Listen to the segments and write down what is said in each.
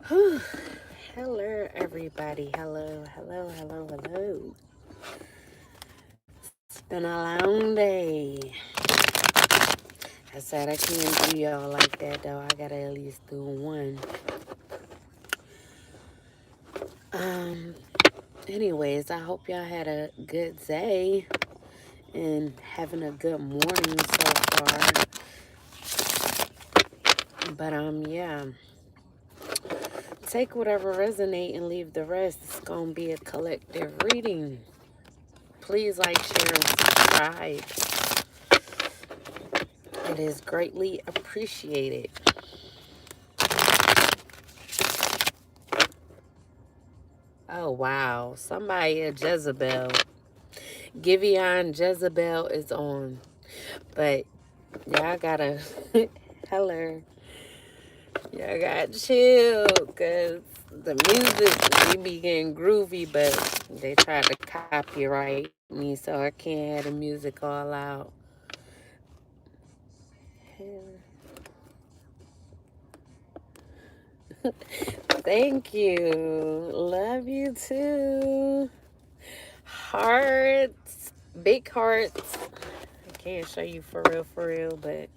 Whew. Hello, everybody. Hello. It's been a long day. I said I can't do y'all like that, though. I gotta at least do one. Um. Anyways, I hope y'all had a good day and having a good morning so far. But yeah. Take whatever resonate and leave the rest. It's gonna be a collective reading. Please like, share, and subscribe. It is greatly appreciated. Oh, wow. Somebody at Jezebel. Giveon Jezebel is on. But y'all gotta... Hello. Y'all gotta chill. Because the music, we be getting groovy. But they try to copyright me. So I can't have the music all out. Thank you. Love you too. Hearts. Big hearts. I can't show you for real, but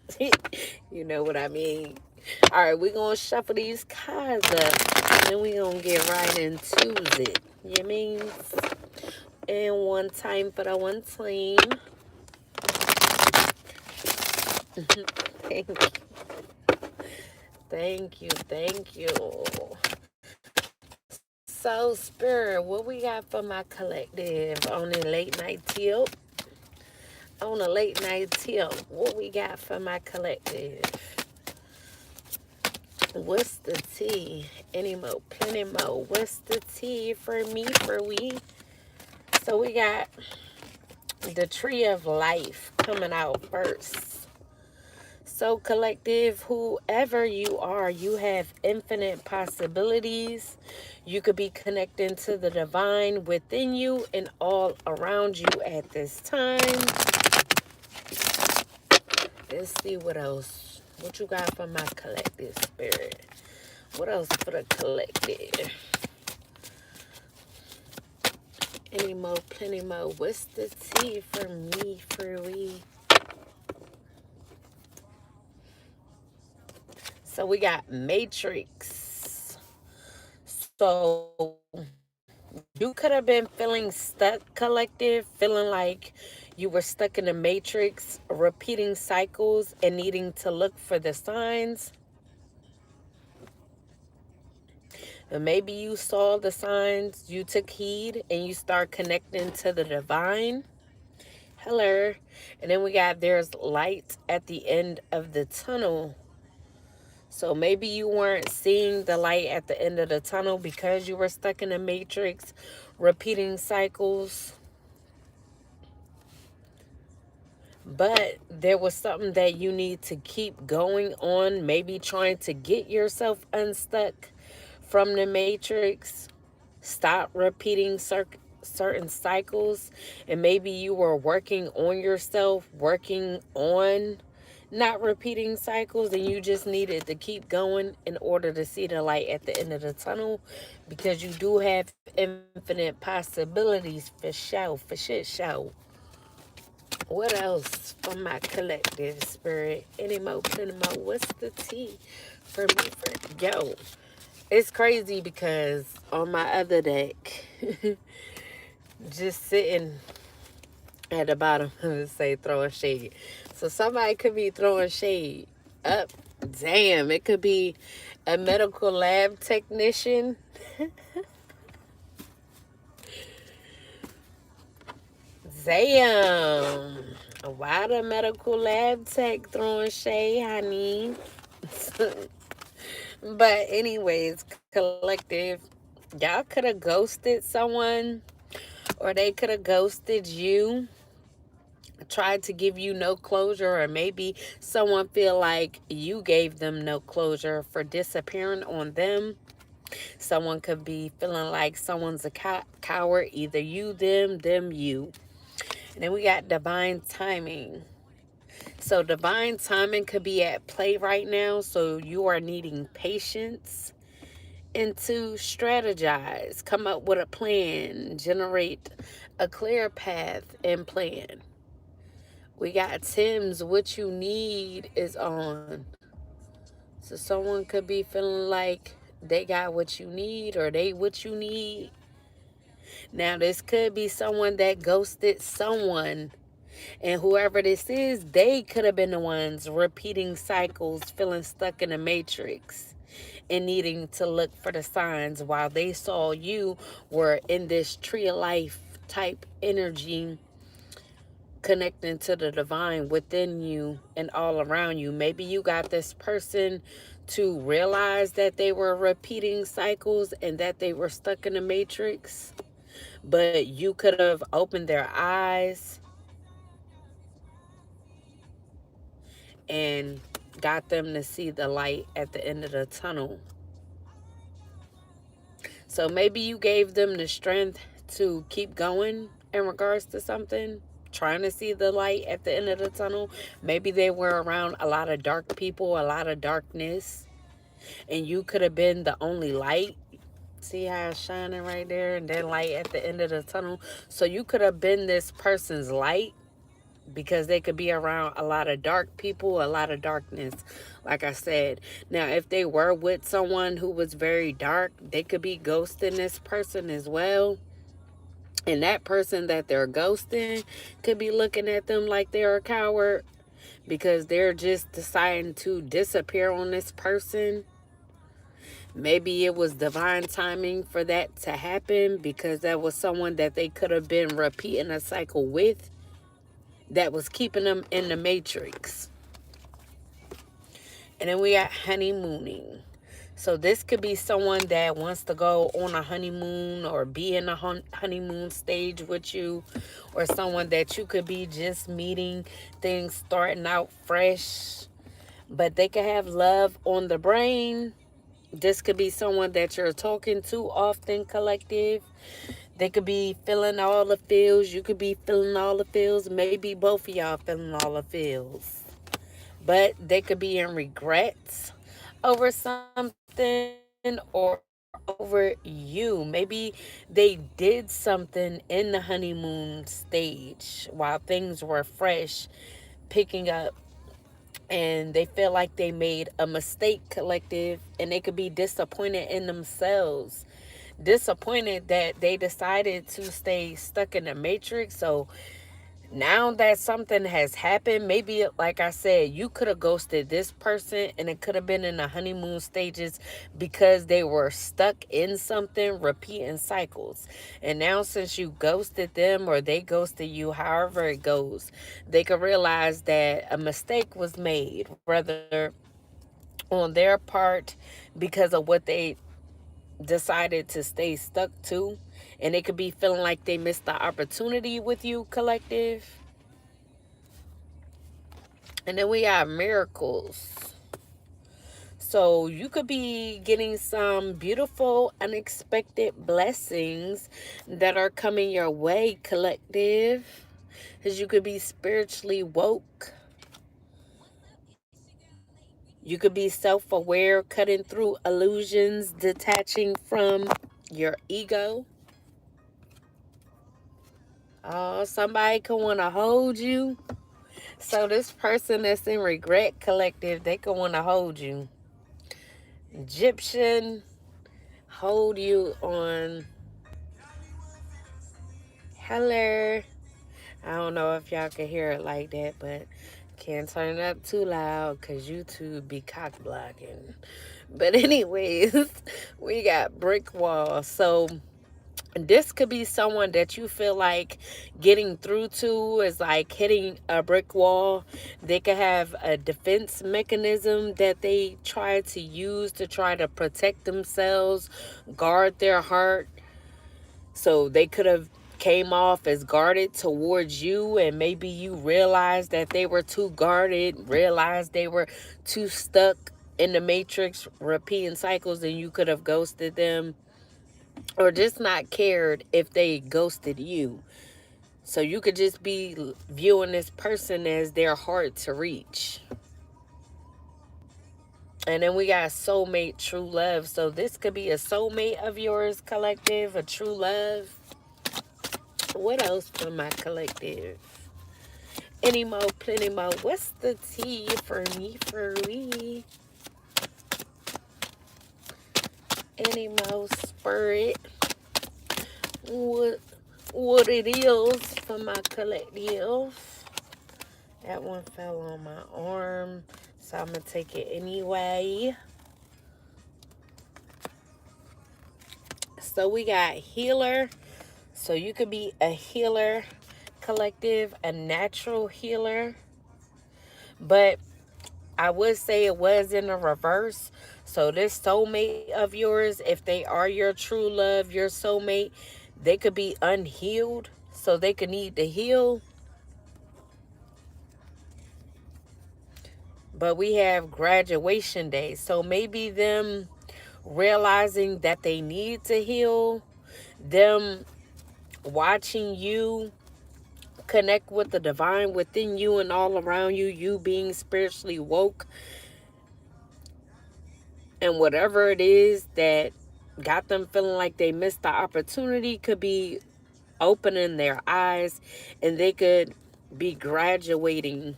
you know what I mean. All right, we're going to shuffle these cards up, and then we're going to get right into it. You mean? And one time for the one time. Thank you. So, Spirit, what we got for my collective on a late night tip? On a late night tip, what we got for my collective? What's the tea? Any more, plenty more. What's the tea for me, for we? So we got the Tree of Life coming out first. So collective, whoever you are, you have infinite possibilities. You could be connecting to the divine within you and all around you at this time. Let's see what else. What you got for my collective, Spirit? What else for the collective? Any more, plenty more. What's the tea for me, for we? So we got Matrix. So you could have been feeling stuck, collective, feeling like you were stuck in the Matrix, repeating cycles and needing to look for the signs. And maybe you saw the signs, you took heed, and you start connecting to the divine. Hello. And then we got there's light at the end of the tunnel. So maybe you weren't seeing the light at the end of the tunnel because you were stuck in the matrix, repeating cycles. But there was something that you need to keep going on, maybe trying to get yourself unstuck from the matrix. Stop repeating certain cycles, and maybe you were working on yourself, working on not repeating cycles, and you just needed to keep going in order to see the light at the end of the tunnel, because you do have infinite possibilities for shit show. What else for my collective, Spirit? Any more, plenty more. What's the tea for me? Yo, it's crazy because on my other deck, just sitting at the bottom, say throwing shade. So somebody could be throwing shade up. Damn, it could be a medical lab technician. Damn. Why the medical lab tech throwing shade, honey? But anyways, collective, y'all could have ghosted someone, or they could have ghosted you, tried to give you no closure, or maybe someone feel like you gave them no closure for disappearing on them. Someone could be feeling like someone's a coward, either you, them, you. And then we got divine timing. So divine timing could be at play right now. So you are needing patience and to strategize, come up with a plan, generate a clear path and plan. We got Tim's What You Need is on. So someone could be feeling like they got what you need or they what you need. Now, this could be someone that ghosted someone. And whoever this is, they could have been the ones repeating cycles, feeling stuck in the matrix and needing to look for the signs while they saw you were in this tree of life type energy, connecting to the divine within you and all around you. Maybe you got this person to realize that they were repeating cycles and that they were stuck in the matrix, but you could have opened their eyes and got them to see the light at the end of the tunnel. So maybe you gave them the strength to keep going in regards to something, trying to see the light at the end of the tunnel. Maybe they were around a lot of dark people, a lot of darkness, and you could have been the only light. See how it's shining right there and then light at the end of the tunnel. So you could have been this person's light because they could be around a lot of dark people, a lot of darkness, like I said. Now, if they were with someone who was very dark, they could be ghosting this person as well. And that person that they're ghosting could be looking at them like they're a coward because they're just deciding to disappear on this person. Maybe it was divine timing for that to happen because that was someone that they could have been repeating a cycle with that was keeping them in the matrix. And then we got honeymooning. So this could be someone that wants to go on a honeymoon or be in a honeymoon stage with you, or someone that you could be just meeting, things starting out fresh, but they could have love on the brain. This could be someone that you're talking to often, collective. They could be feeling all the feels. You could be feeling all the feels. Maybe both of y'all feeling all the feels. But they could be in regrets over something or over you. Maybe they did something in the honeymoon stage while things were fresh, picking up, and they feel like they made a mistake, collective, and they could be disappointed in themselves, disappointed that they decided to stay stuck in the matrix. So now that something has happened, maybe, like I said, you could have ghosted this person and it could have been in the honeymoon stages because they were stuck in something, repeating cycles. And now, since you ghosted them or they ghosted you, however it goes, they could realize that a mistake was made, whether on their part because of what they decided to stay stuck to. And they could be feeling like they missed the opportunity with you, collective. And then we have miracles. So you could be getting some beautiful, unexpected blessings that are coming your way, collective. Because you could be spiritually woke. You could be self-aware, cutting through illusions, detaching from your ego. Oh, somebody could want to hold you. So this person that's in regret, collective, they could want to hold you. Egyptian, hold you on. Hello. I don't know if y'all can hear it like that, but can't turn it up too loud because YouTube be cock blocking. But anyways, we got brick wall. So this could be someone that you feel like getting through to is like hitting a brick wall. They could have a defense mechanism that they try to use to try to protect themselves, guard their heart. So they could have came off as guarded towards you, and maybe you realized that they were too guarded, realized they were too stuck in the matrix repeating cycles, and you could have ghosted them or just not cared if they ghosted you. So you could just be viewing this person as they're hard to reach. And then we got soulmate, true love. So this could be a soulmate of yours, collective, a true love. What else for my collective? Any more, plenty more. What's the tea for me, for we? Any more spirit? What what it is for my collective? That one fell on my arm, so I'm gonna take it anyway. So we got healer. So you could be a healer, collective, a natural healer. But I would say it was in the reverse. So this soulmate of yours, if they are your true love, your soulmate, they could be unhealed. So they could need to heal. But we have graduation day. So maybe them realizing that they need to heal, them watching you connect with the divine within you and all around you, you being spiritually woke, and whatever it is that got them feeling like they missed the opportunity could be opening their eyes, and they could be graduating.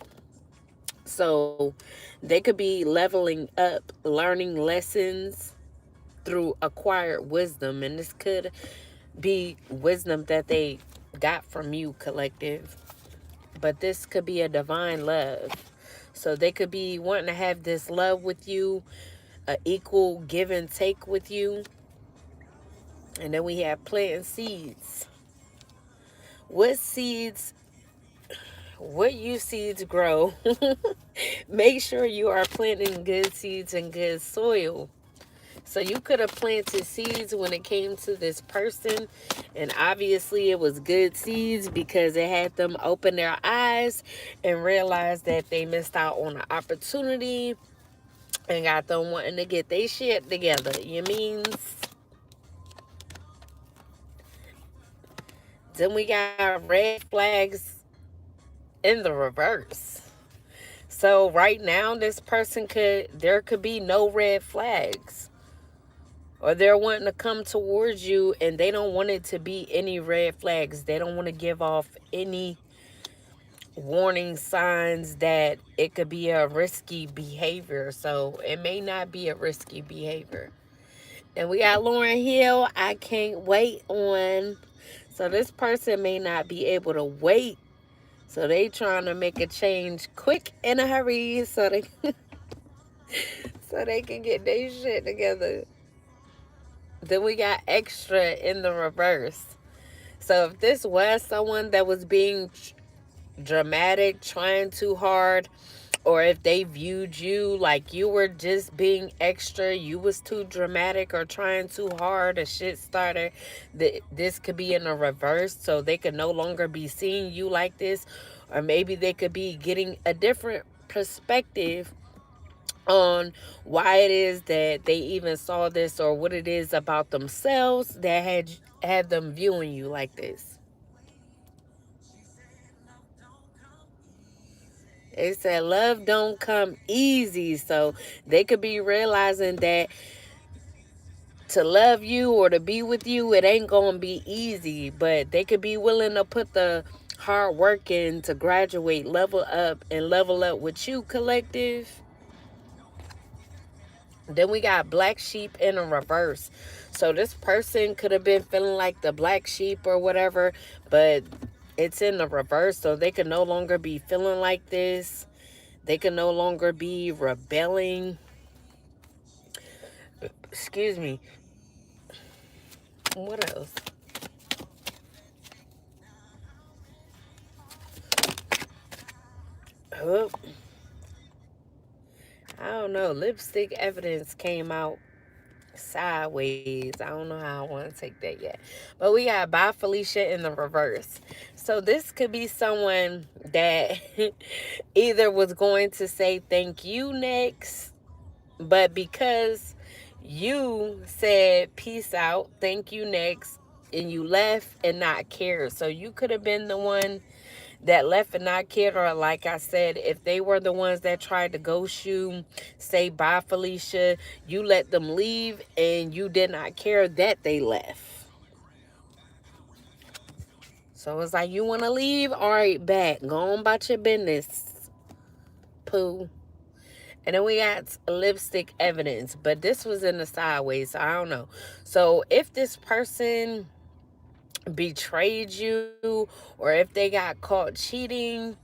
So they could be leveling up, learning lessons through acquired wisdom, and this could be wisdom that they got from you, collective. But this could be a divine love. So they could be wanting to have this love with you, a equal give and take with you. And then we have planting seeds. What seeds, what you seeds grow? Make sure you are planting good seeds in good soil. So you could have planted seeds when it came to this person, and obviously it was good seeds because it had them open their eyes and realize that they missed out on an opportunity and got them wanting to get their shit together. You means? Then we got red flags in the reverse. So right now there could be no red flags. Or they're wanting to come towards you and they don't want it to be any red flags. They don't want to give off any warning signs that it could be a risky behavior. So it may not be a risky behavior. And we got Lauren Hill, I can't wait on. So this person may not be able to wait. So they trying to make a change quick in a hurry so they so they can get their shit together. Then we got extra in the reverse. So if this was someone that was being dramatic, trying too hard, or if they viewed you like you were just being extra, you was too dramatic or trying too hard, a shit starter, this could be in a reverse. So they could no longer be seeing you like this, or maybe they could be getting a different perspective on why it is that they even saw this, or what it is about themselves that had them viewing you like this. They said love don't come easy. So they could be realizing that to love you or to be with you, it ain't gonna be easy, but they could be willing to put the hard work in to graduate, level up, and level up with you, collective. Then we got black sheep in a reverse. So this person could have been feeling like the black sheep or whatever, but it's in the reverse. So they could no longer be feeling like this. They can no longer be rebelling. Excuse me. What else? Oh, I don't know. Lipstick evidence came out sideways. I don't know how I want to take that yet. But we got Bye Felicia in the reverse. So this could be someone that either was going to say thank you next, but because you said peace out, thank you next, and you left and not cared. So you could have been the one that left and not cared, or like I said, if they were the ones that tried to ghost you, say bye Felicia, you let them leave and you did not care that they left. So it's like, you want to leave? All right, back. Go on about your business, poo. And then we got lipstick evidence, but this was in the sideways, so I don't know. So if this person betrayed you, or if they got caught cheating,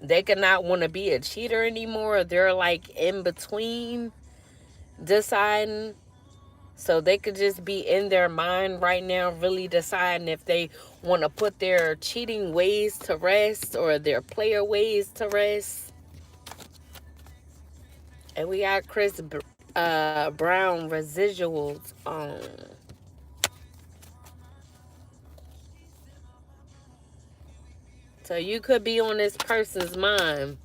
they could not want to be a cheater anymore. They're like in between deciding. So they could just be in their mind right now, really deciding if they want to put their cheating ways to rest or their player ways to rest. And we got Chris Brown residuals on. So you could be on this person's mind.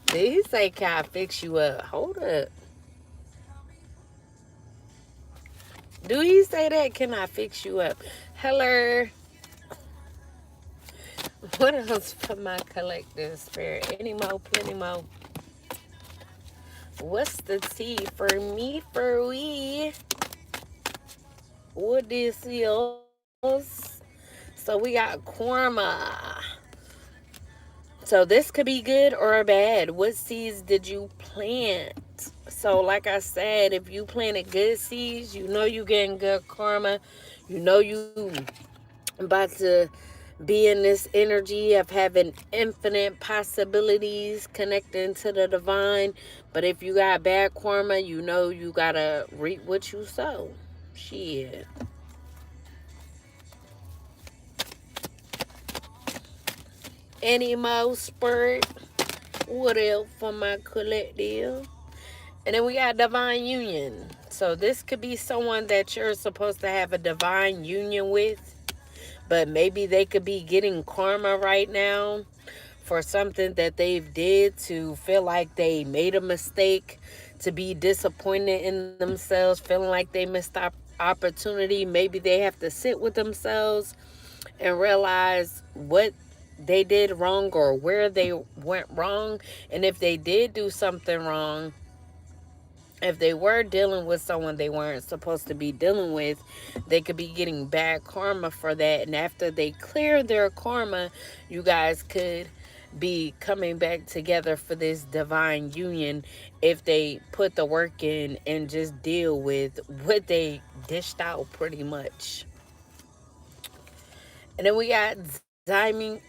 Did he say, can I fix you up? Hold up. Do he say that? Can I fix you up? Hello. What else for my collective spirit? Any more? Plenty more. What's the tea for me, for we? What is yours? So we got Korma. So this could be good or bad. What seeds did you plant? So like I said, if you planted good seeds, you know you getting good karma. You know you about to be in this energy of having infinite possibilities connecting to the divine. But if you got bad karma, you know you gotta reap what you sow. Shit. Any more spirit? What else for my collective? And then we got divine union. So this could be someone that you're supposed to have a divine union with, but maybe they could be getting karma right now for something that they've did, to feel like they made a mistake, to be disappointed in themselves, feeling like they missed opportunity. Maybe they have to sit with themselves and realize what they did wrong or where they went wrong. And if they did do something wrong, if they were dealing with someone they weren't supposed to be dealing with, they could be getting bad karma for that. And after they clear their karma, you guys could be coming back together for this divine union if they put the work in and just deal with what they dished out pretty much. And then we got diamond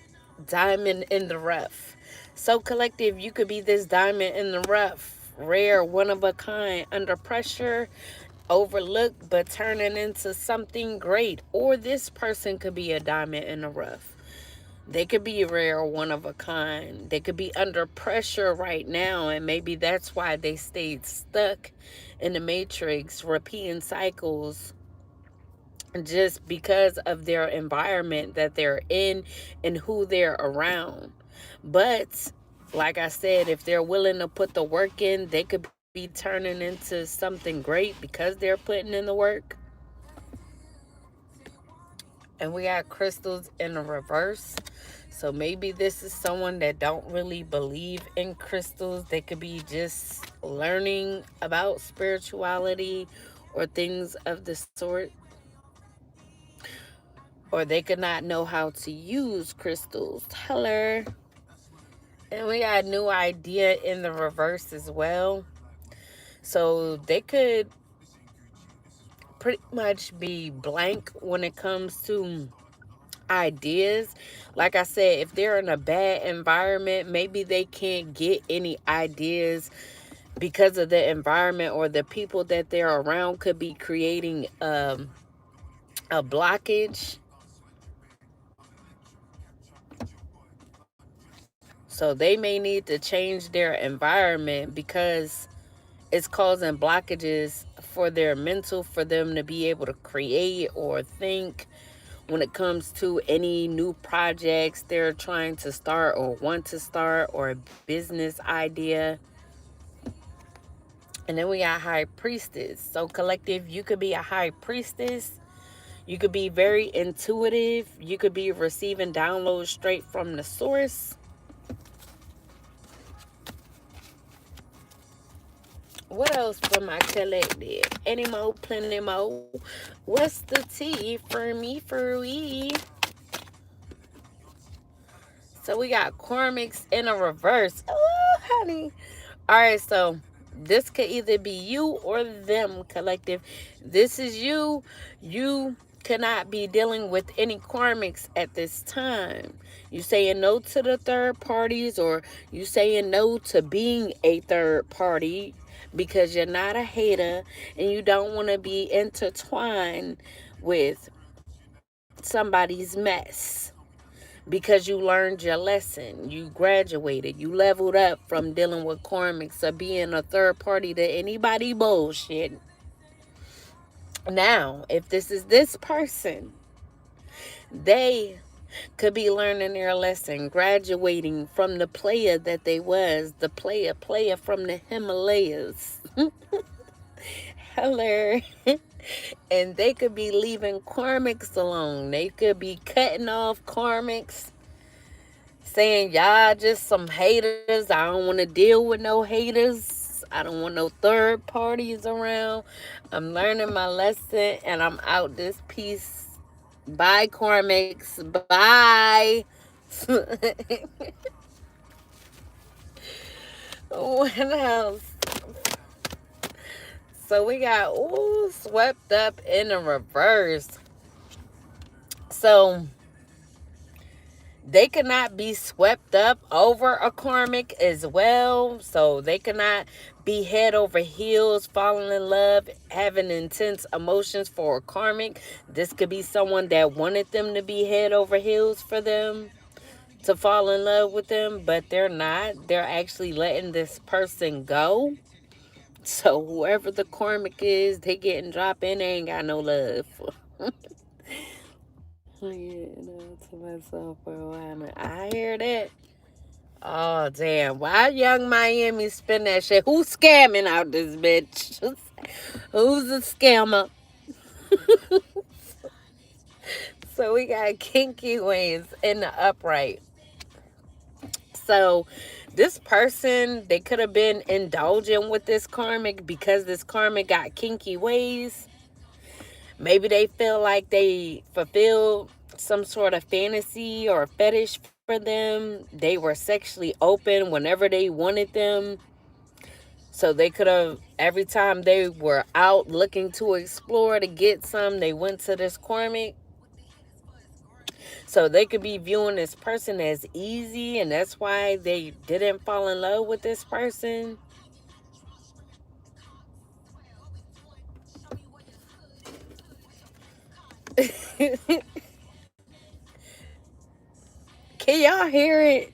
in the rough. So collective, you could be this diamond in the rough, rare, one of a kind, under pressure, overlooked, but turning into something great. Or this person could be a diamond in the rough. They could be rare, one of a kind. They could be under pressure right now, and maybe that's why they stayed stuck in the matrix, repeating cycles, just because of their environment that they're in and who they're around. But like I said, if they're willing to put the work in, they could be turning into something great because they're putting in the work. And we got crystals in the reverse. So maybe this is someone that don't really believe in crystals. They could be just learning about spirituality or things of the sort. Or they could not know how to use crystals. Hello. And we got a new idea in the reverse as well. So they could pretty much be blank when it comes to ideas. Like I said, if they're in a bad environment, maybe they can't get any ideas because of the environment, or the people that they're around could be creating a blockage. So they may need to change their environment because it's causing blockages for their mental, for them to be able to create or think when it comes to any new projects they're trying to start or want to start, or a business idea. And then we got high priestess. So collective, you could be a high priestess. You could be very intuitive. You could be receiving downloads straight from the source. What else for my collective? Any more, plenty more. What's the tea for me, for we? So we got Cormix in a reverse. Oh, honey. All right, so this could either be you or them, collective. This is you. You cannot be dealing with any karmics at this time. You saying no to the third parties, or you saying no to being a third party because you're not a hater and you don't want to be intertwined with somebody's mess, because you learned your lesson, you graduated, you leveled up from dealing with karmics or being a third party to anybody bullshit. Now, if this is this person, they could be learning their lesson, graduating from the player that they was, the player from the Himalayas. Hello. And they could be leaving karmics alone. They could be cutting off karmics, saying y'all just some haters. I don't want to deal with no haters. I don't want no third parties around. I'm learning my lesson and I'm out this piece. Bye, karmics. Bye. What else? So we got, ooh, swept up in the reverse. So they cannot be swept up over a karmic as well. So they cannot be head over heels, falling in love, having intense emotions for a karmic. This could be someone that wanted them to be head over heels for them, to fall in love with them, but they're not. They're actually letting this person go. So whoever the karmic is, they getting dropped in, they ain't got no love. Yeah, to myself for a while. I hear that. Oh, damn. Why Young Miami spin that shit? Who's scamming out this bitch? Who's a scammer? So we got Kinky Wings in the upright. So this person, they could have been indulging with this karmic because this karmic got kinky ways. Maybe they feel like they fulfilled some sort of fantasy or fetish for them. They were sexually open whenever they wanted them. So they could have, every time they were out looking to explore to get some, they went to this karmic. So they could be viewing this person as easy, and that's why they didn't fall in love with this person. Can y'all hear it?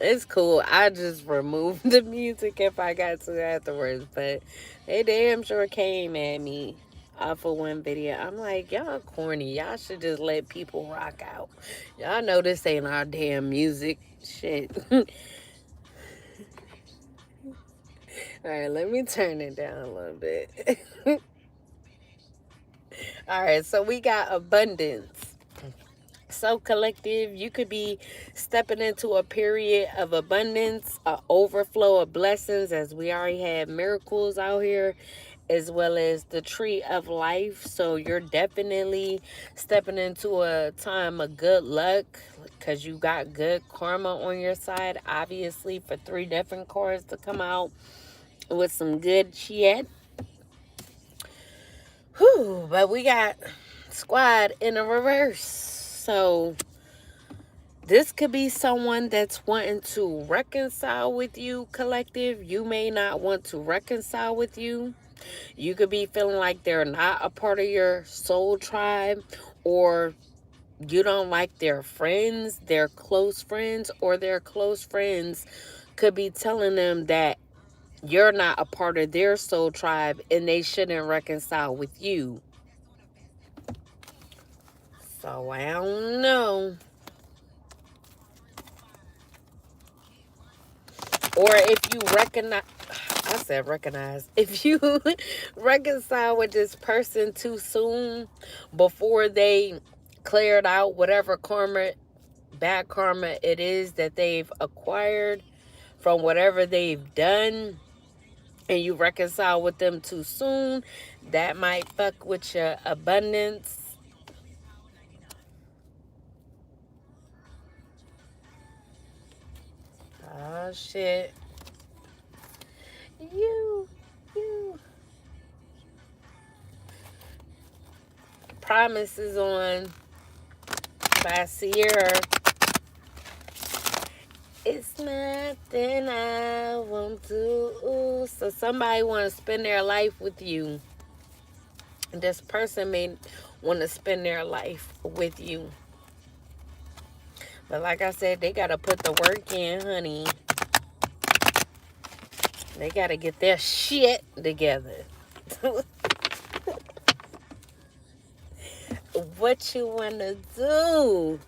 It's cool. I just removed the music if I got to afterwards, but they damn sure came at me off of one video. I'm like, y'all corny. Y'all should just let people rock out. Y'all know this ain't our damn music. Shit. All right, let me turn it down a little bit. All right, so we got abundance. So collective, you could be stepping into a period of abundance, a overflow of blessings, as we already have miracles out here, as well as the tree of life. So you're definitely stepping into a time of good luck because you got good karma on your side, obviously, for 3 different cards to come out with some good shit. Whew, but we got squad in a reverse. So this could be someone that's wanting to reconcile with you, collective. You may not want to reconcile with you. You could be feeling like they're not a part of your soul tribe, or you don't like their friends, their close friends, or their close friends could be telling them that you're not a part of their soul tribe and they shouldn't reconcile with you. So I don't know. Or if you recognize, I said recognize, if you reconcile with this person too soon before they cleared out whatever karma, bad karma it is that they've acquired from whatever they've done, and you reconcile with them too soon, that might fuck with your abundance. Oh shit. You, you. Promises on by Sierra. It's nothing I won't do. So somebody want to spend their life with you. This person may want to spend their life with you. But like I said, they got to put the work in, honey. They got to get their shit together. What you want to do?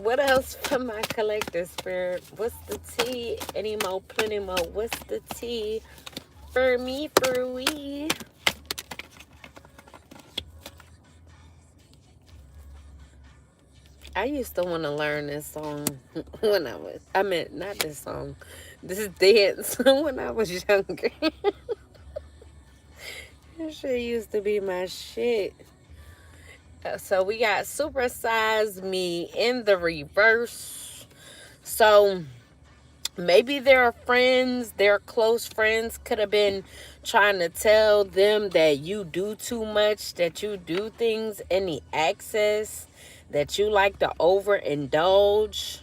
What else for my collector spirit? What's the tea? Any more, plenty more. What's the tea for me, for we? I used to want to learn this song when I meant not this song, this dance when I was younger. That shit used to be my shit. So we got Supersize Me in the reverse. So maybe their friends, their close friends could have been trying to tell them that you do too much, that you do things in the excess, that you like to overindulge.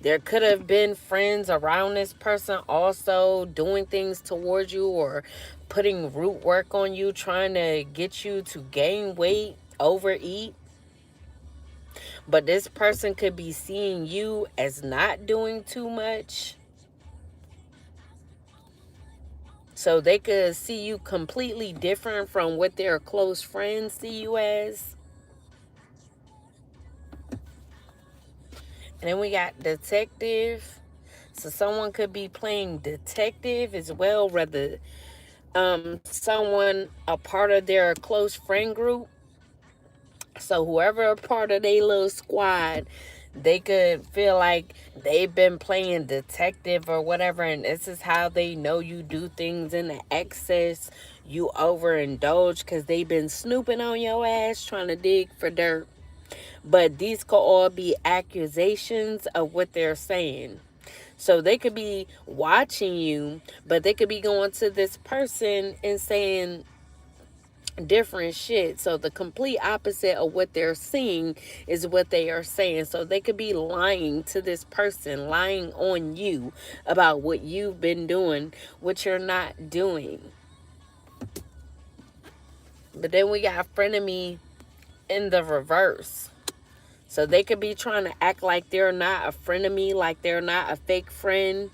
There could have been friends around this person also doing things towards you or putting root work on you, trying to get you to gain weight, overeat. But this person could be seeing you as not doing too much. So they could see you completely different from what their close friends see you as. And then we got detective. So someone could be playing detective as well, whether someone a part of their close friend group. So whoever a part of their little squad, they could feel like they've been playing detective or whatever, and this is how they know you do things in the excess. You overindulge because they've been snooping on your ass, trying to dig for dirt. But these could all be accusations of what they're saying. So they could be watching you, but they could be going to this person and saying different shit. So the complete opposite of what they're seeing is what they are saying. So they could be lying to this person, lying on you about what you've been doing, what you're not doing. But then we got frenemy in the reverse. So they could be trying to act like they're not a frenemy, like they're not a fake friend,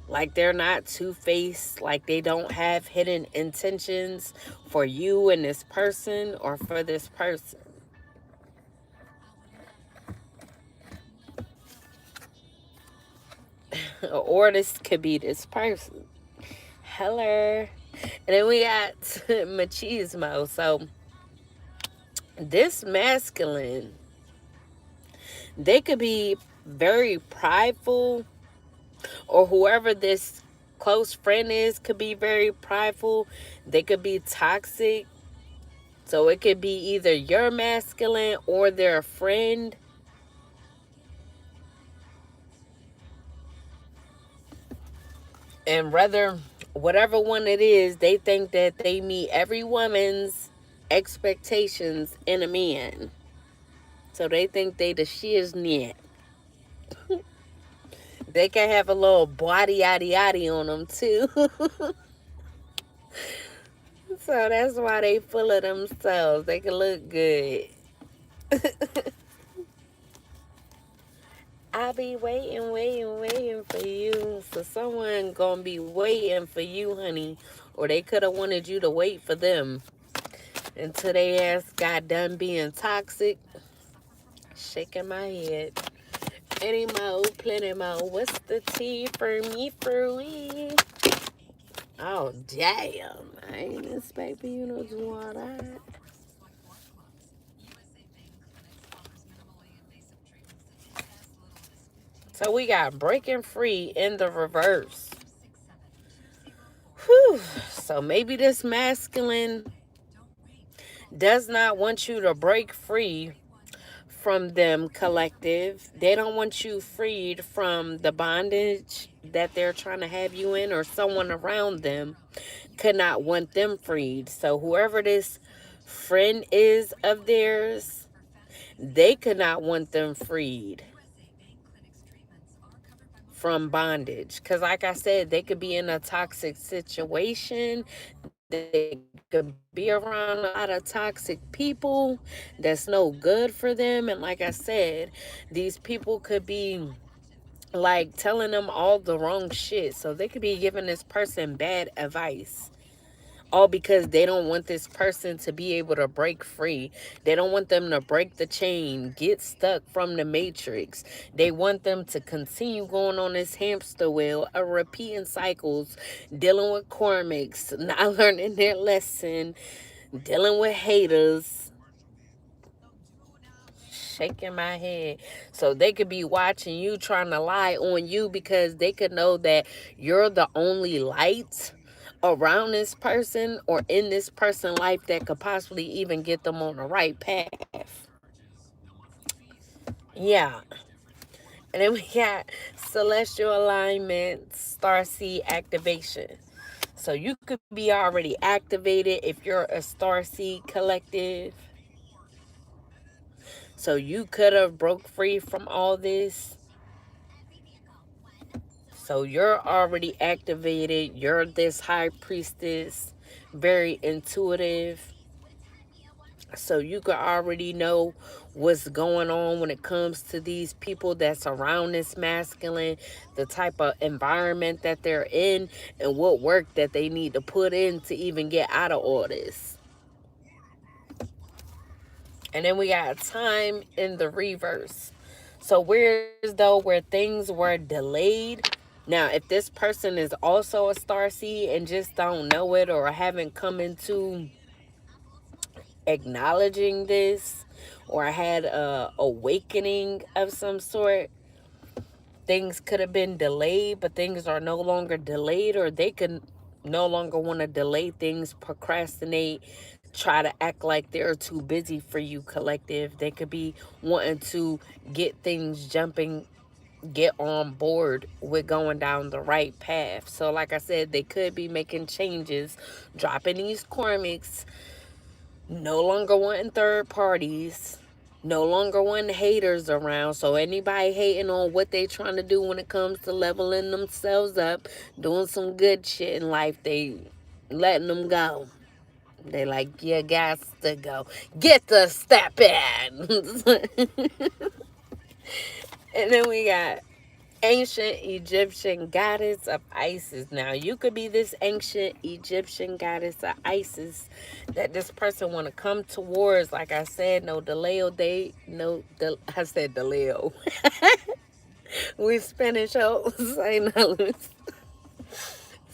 like they're not two-faced, like they don't have hidden intentions for you and this person or for this person. Or this could be this person. Hello. And then we got machismo. So this masculine, they could be very prideful, or whoever this close friend is could be very prideful. They could be toxic. So it could be either your masculine or their friend. And rather, whatever one it is, they think that they meet every woman's expectations in a man. So they think they the shiznit. They can have a little body yaddy yaddy on them too. So that's why they full of themselves. They can look good. I'll be waiting, waiting, waiting for you. So someone gonna be waiting for you, honey. Or they could have wanted you to wait for them until they ass got done being toxic. Shaking my head. Any mo, plenty mo. What's the tea for me, for me? Oh, damn. I ain't expecting you to do all that. So we got breaking free in the reverse. Whew. So maybe this masculine does not want you to break free from them, collective. They don't want you freed from the bondage that they're trying to have you in, or someone around them could not want them freed. So whoever this friend is of theirs, they could not want them freed from bondage. Because like I said, they could be in a toxic situation. They could be around a lot of toxic people that's no good for them. And like I said, these people could be like telling them all the wrong shit. So they could be giving this person bad advice. All because they don't want this person to be able to break free. They don't want them to break the chain, get stuck from the matrix. They want them to continue going on this hamster wheel of repeating cycles, dealing with karmics, not learning their lesson, dealing with haters. Shaking my head. So they could be watching you, trying to lie on you, because they could know that you're the only light around this person or in this person's life that could possibly even get them on the right path. Yeah. And then we got celestial alignment, starseed activation. So you could be already activated if you're a starseed collective. So you could have broke free from all this. So you're already activated. You're this high priestess, very intuitive. So you could already know what's going on when it comes to these people that's around this masculine, the type of environment that they're in, and what work that they need to put in to even get out of all this. And then we got time in the reverse. So where's though where things were delayed. Now, if this person is also a starseed and just don't know it or haven't come into acknowledging this, or had a awakening of some sort, things could have been delayed, but things are no longer delayed, or they can no longer want to delay things, procrastinate, try to act like they're too busy for you, collective. They could be wanting to get things jumping, get on board with going down the right path. So like I said, they could be making changes, dropping these karmics, no longer wanting third parties, no longer wanting haters around. So anybody hating on what they trying to do when it comes to leveling themselves up, doing some good shit in life, they letting them go. They like, you got to go. Get the step in. And then we got ancient Egyptian goddess of Isis. Now, you could be this ancient Egyptian goddess of Isis that this person want to come towards. Like I said, no delay. I said delay. We Spanish hoes. I know.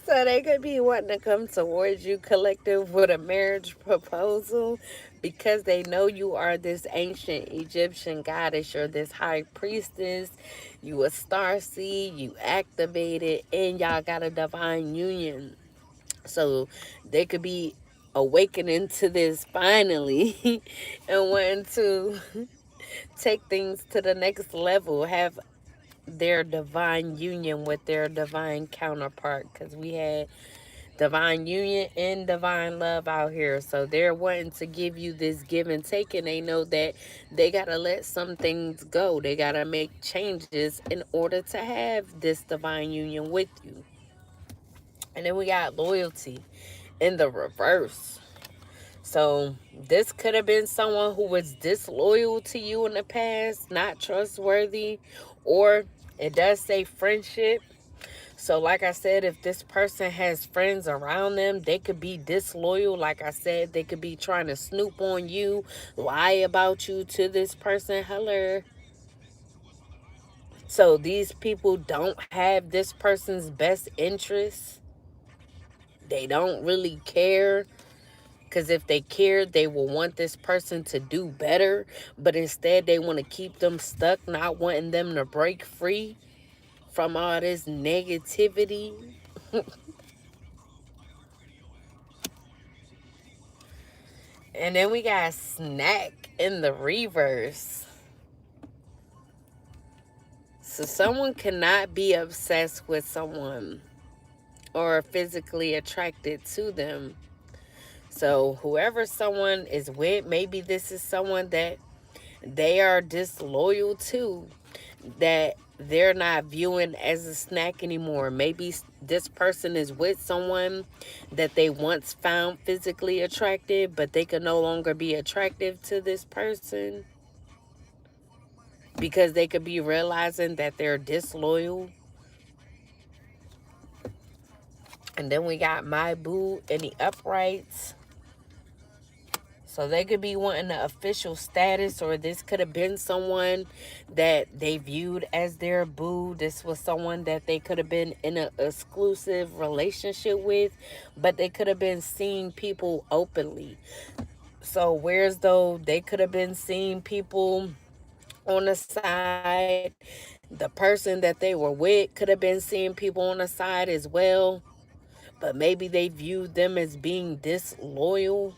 So they could be wanting to come towards you, collective, with a marriage proposal, because they know you are this ancient Egyptian goddess. You're this high priestess. You a star seed. You activated, and y'all got a divine union. So they could be awakening to this finally and wanting to take things to the next level, have their divine union with their divine counterpart, because we had divine union and divine love out here. So they're wanting to give you this give and take, and they know that they got to let some things go. They got to make changes in order to have this divine union with you. And then we got loyalty in the reverse. So this could have been someone who was disloyal to you in the past, not trustworthy, or it does say friendship. So like I said, if this person has friends around them, they could be disloyal. Like I said, they could be trying to snoop on you, lie about you to this person. Hello. So these people don't have this person's best interests. They don't really care. Because if they cared, they will want this person to do better. But instead, they want to keep them stuck, not wanting them to break free from all this negativity. And then we got snack in the reverse. So someone cannot be obsessed with someone or physically attracted to them. So whoever someone is with, maybe this is someone that they are disloyal to, that they're not viewing as a snack anymore. Maybe this person is with someone that they once found physically attractive, but they can no longer be attractive to this person because they could be realizing that they're disloyal. And then we got my boo in the uprights. So they could be wanting the official status, or this could have been someone that they viewed as their boo. This was someone that they could have been in an exclusive relationship with, but they could have been seeing people openly. So whereas though they could have been seeing people on the side, the person that they were with could have been seeing people on the side as well, but maybe they viewed them as being disloyal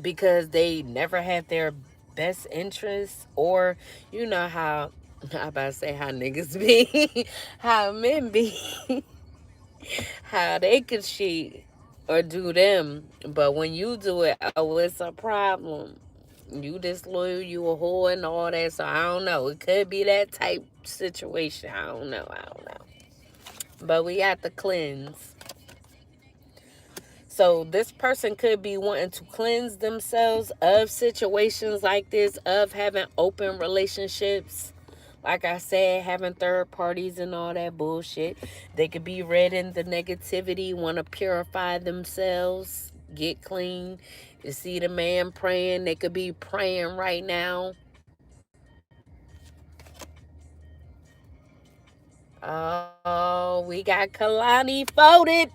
because they never had their best interests, or you know how I about to say how niggas be, how men be, how they could cheat or do them, but when you do it, oh, it's a problem. You disloyal, you a whore, and all that. So I don't know. It could be that type situation. I don't know. I don't know. But we got the cleanse. So this person could be wanting to cleanse themselves of situations like this, of having open relationships. Like I said, having third parties and all that bullshit. They could be read in the negativity, want to purify themselves, get clean. You see the man praying, they could be praying right now. Oh, we got Kalani folded.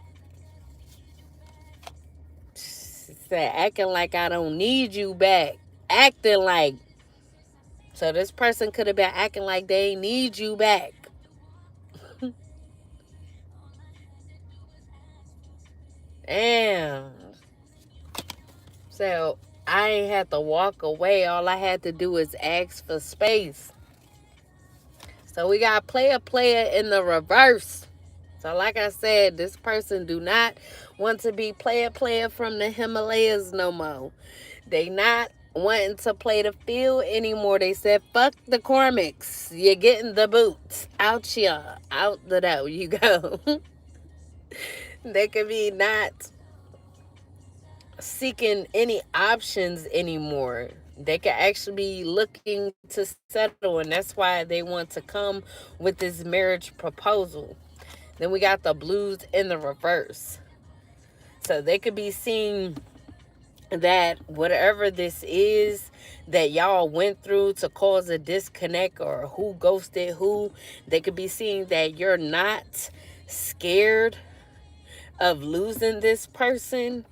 Said, acting like I don't need you back. Acting like. So this person could have been acting like they need you back. Damn. So I ain't had to walk away. All I had to do is ask for space. So we got player in the reverse. So like I said, this person do not want to be player from the Himalayas no more. They not wanting to play the field anymore. They said, fuck the Cormics. You're getting the boots. Out here. Out the door you go. They could be not seeking any options anymore. They could actually be looking to settle, and that's why they want to come with this marriage proposal. Then we got the blues in the reverse. So they could be seeing that whatever this is that y'all went through to cause a disconnect, or who ghosted who, they could be seeing that you're not scared of losing this person.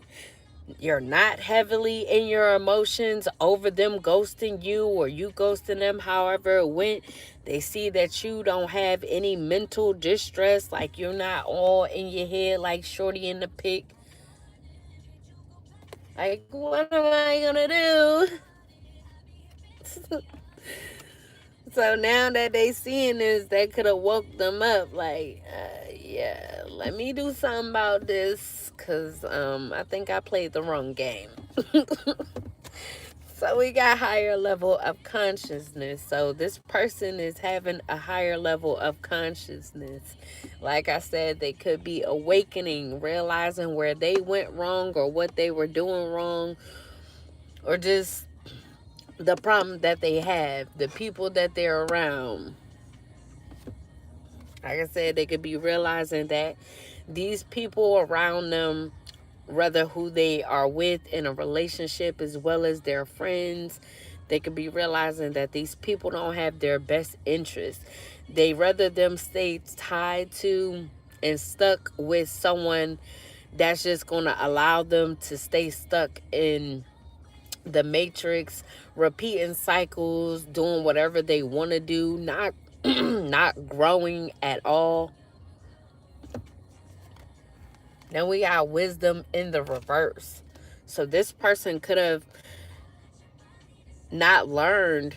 You're not heavily in your emotions over them ghosting you or you ghosting them, however it went. They see that you don't have any mental distress, like you're not all in your head like Shorty in the pic. Like, what am I gonna do? So now that they seeing this, that could have woke them up. Like, yeah, let me do something about this, because I think I played the wrong game. So we got higher level of consciousness. So this person is having a higher level of consciousness. Like I said, they could be awakening, realizing where they went wrong or what they were doing wrong, or just the problem that they have, the people that they're around. Like I said, they could be realizing that these people around them, whether who they are with in a relationship as well as their friends, they could be realizing that these people don't have their best interests. They rather them stay tied to and stuck with someone that's just going to allow them to stay stuck in the matrix, repeating cycles, doing whatever they want to do, not not growing at all. Then we got wisdom in the reverse. So this person could have not learned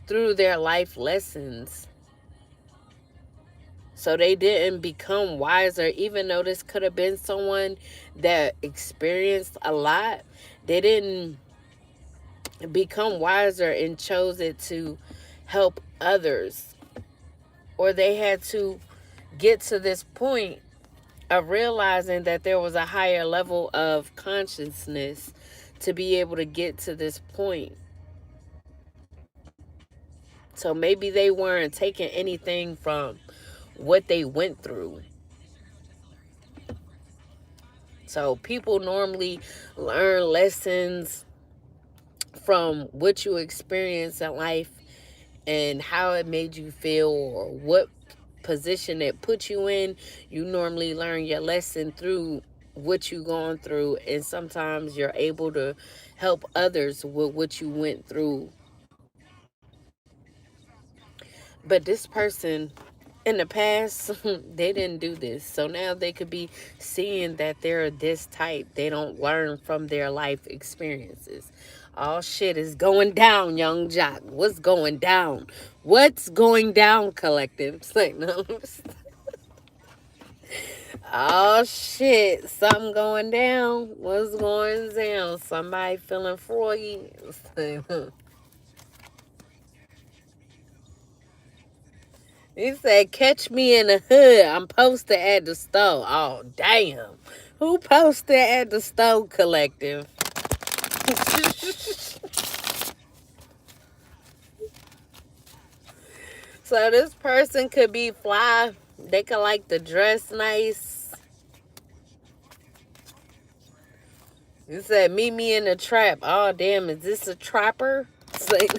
through their life lessons. So they didn't become wiser, even though this could have been someone that experienced a lot. They didn't become wiser and chose it to help others. Or they had to get to this point of realizing that there was a higher level of consciousness to be able to get to this point. So maybe they weren't taking anything from what they went through. So people normally learn lessons from what you experience in life and how it made you feel or what position it put you in. You normally learn your lesson through what you gone through, and sometimes you're able to help others with what you went through. But this person in the past, they didn't do this. So now they could be seeing that they're this type. They don't learn from their life experiences. All shit is going down, young jock. What's going down? What's going down, collective? It's like, no. Oh shit, something going down. What's going down? Somebody feeling froggy. He said, catch me in the hood. I'm posted at the store. Oh, damn. Who posted at the store, collective? So this person could be fly. They could like to dress nice. He said, meet me in the trap. Oh, damn. Is this a trapper? It's like,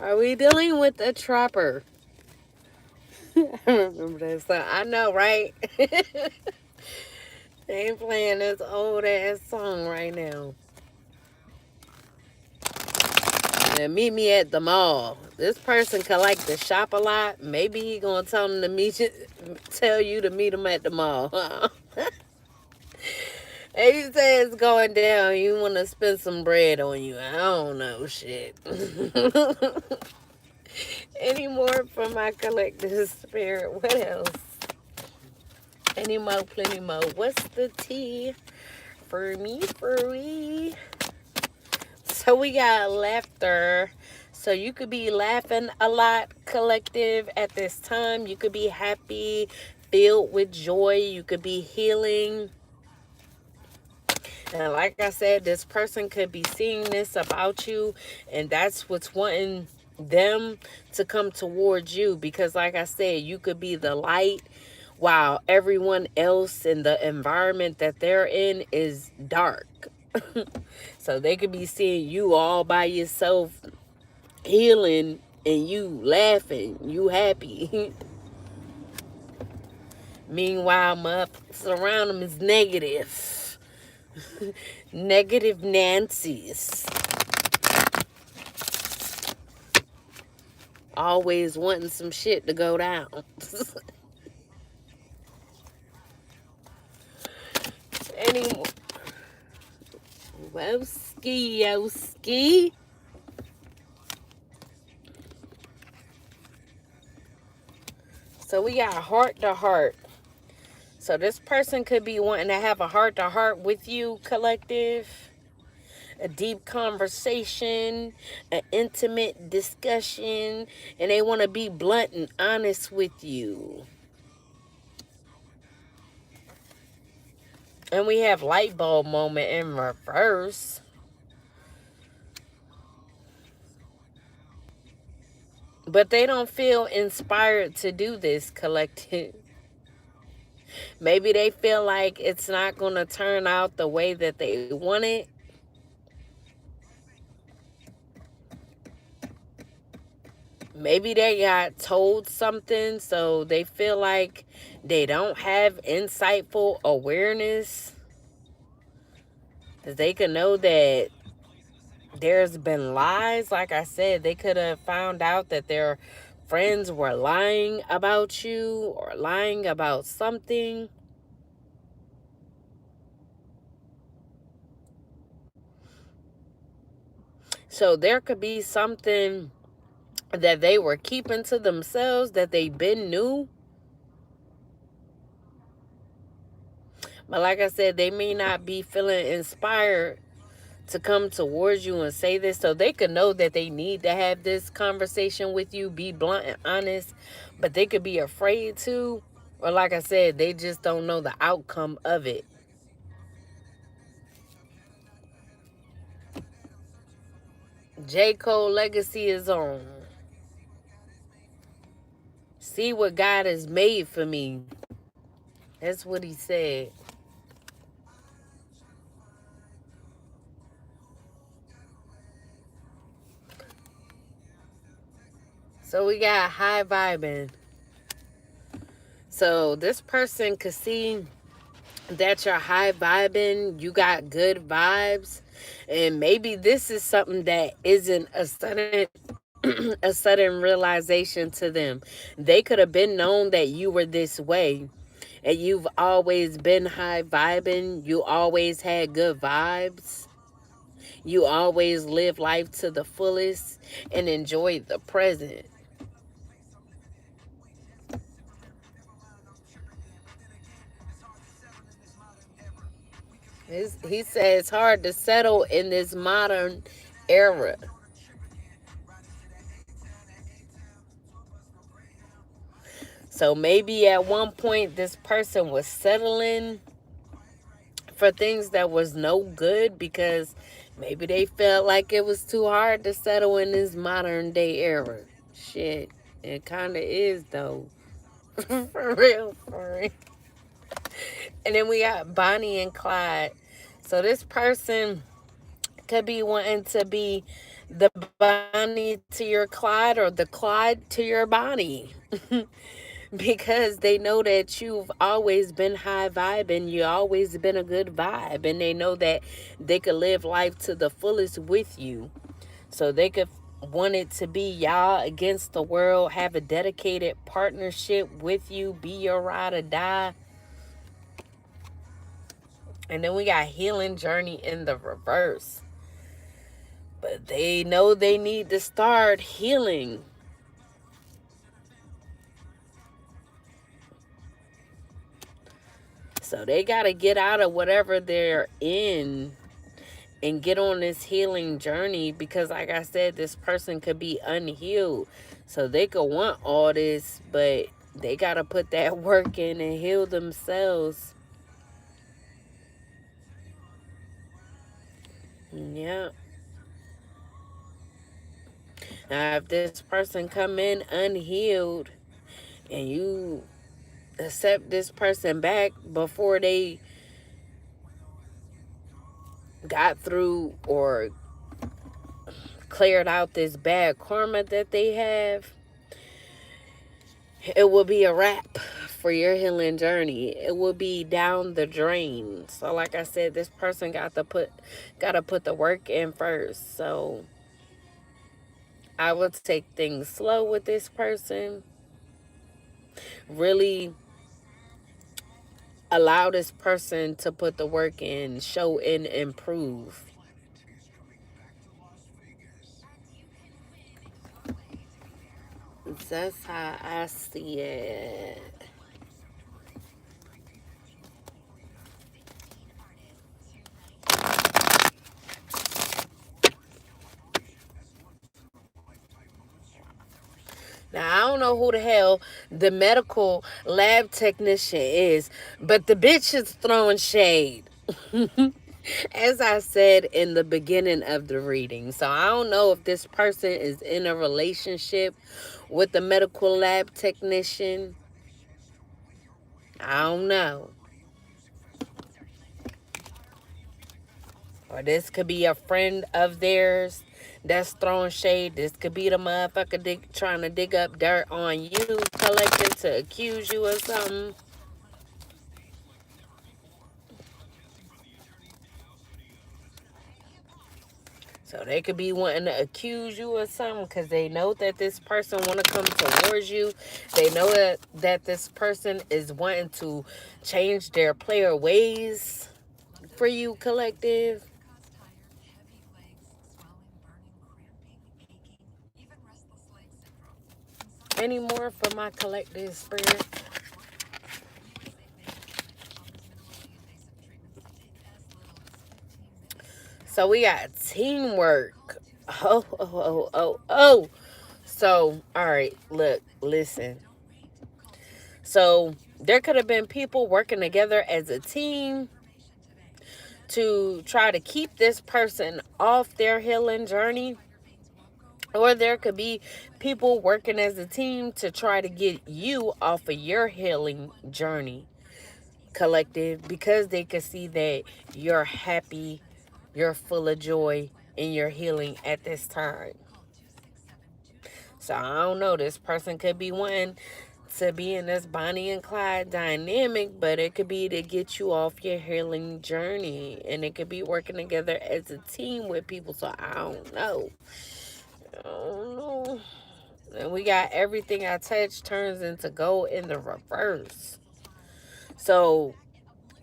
are we dealing with a trapper? I remember that song. I know, right? They ain't playing this old ass song right now. And meet me at the mall. This person could like to shop a lot. Maybe he gonna tell him to tell you to meet him at the mall. And he says it's going down. You want to spend some bread on you. I don't know shit. Any more from my collective spirit? What else? Any more, plenty more. What's the tea for me, furry? So we got laughter. So you could be laughing a lot, collective, at this time. You could be happy, filled with joy. You could be healing. And like I said, this person could be seeing this about you, and that's what's wanting them to come towards you. Because like I said, you could be the light while everyone else in the environment that they're in is dark. So they could be seeing you all by yourself healing and you laughing, you happy. Meanwhile, motherfuckers around them is negative. Negative Nancy's. Always wanting some shit to go down. Anymore. Woski. So we got heart to heart. So this person could be wanting to have a heart to heart with you, collective. a deep conversation, an intimate discussion, and they want to be blunt and honest with you. And we have light bulb moment in reverse. But they don't feel inspired to do this, collective. Maybe they feel like it's not going to turn out the way that they want it. Maybe they got told something, so they feel like they don't have insightful awareness. Because they can know that there's been lies. Like I said, they could have found out that their friends were lying about you or lying about something. So there could be something that they were keeping to themselves that they been knew. But like I said, they may not be feeling inspired to come towards you and say this, so they could know that they need to have this conversation with you, be blunt and honest, but they could be afraid to, or like I said, they just don't know the outcome of it. J. Cole legacy is on. See what God has made for me. That's what he said. So we got high vibing. So this person could see that you're high vibing, you got good vibes, and maybe this is something that isn't a sudden a sudden realization to them. They could have been known that you were this way, and you've always been high vibing. You always had good vibes. You always live life to the fullest and enjoy the present. He says it's hard to settle in this modern era. So maybe at one point this person was settling for things that was no good because maybe they felt like it was too hard to settle in this modern day era. Shit, it kind of is though. For real, for real. And then we got Bonnie and Clyde. So this person could be wanting to be the Bonnie to your Clyde or the Clyde to your Bonnie. Because they know that you've always been high vibe and you always been a good vibe, and they know that they could live life to the fullest with you. So they could want it to be y'all against the world, have a dedicated partnership with you, be your ride or die. And then we got healing journey in the reverse. But they know they need to start healing. So they got to get out of whatever they're in and get on this healing journey, because like I said, this person could be unhealed. So they could want all this, but they got to put that work in and heal themselves. Yeah. Now, if this person come in unhealed and you accept this person back before they got through or cleared out this bad karma that they have, it will be a wrap for your healing journey. It will be down the drain. So like I said, this person got to put the work in first. So I would take things slow with this person. Really allow this person to put the work in, show and improve. That's how I see it. know who the hell the medical lab technician is, but the bitch is throwing shade. As I said in the beginning of the reading. So I don't know if this person is in a relationship with the medical lab technician. I don't know. Or this could be a friend of theirs that's throwing shade. This could be the motherfucker trying to dig up dirt on you, collective, to accuse you of something. So they could be wanting to accuse you of something because they know that this person want to come towards you. They know that this person is wanting to change their player ways for you, collective. Any more for my collective spirit? So we got teamwork. Oh. So, all right, look, listen. So there could have been people working together as a team to try to keep this person off their healing journey. Or there could be people working as a team to try to get you off of your healing journey, collective, because they could see that you're happy, you're full of joy in your healing at this time. So I don't know. This person could be wanting to be in this Bonnie and Clyde dynamic, but it could be to get you off your healing journey. And it could be working together as a team with people. So I don't know. I don't know. And we got everything I touch turns into gold in the reverse. So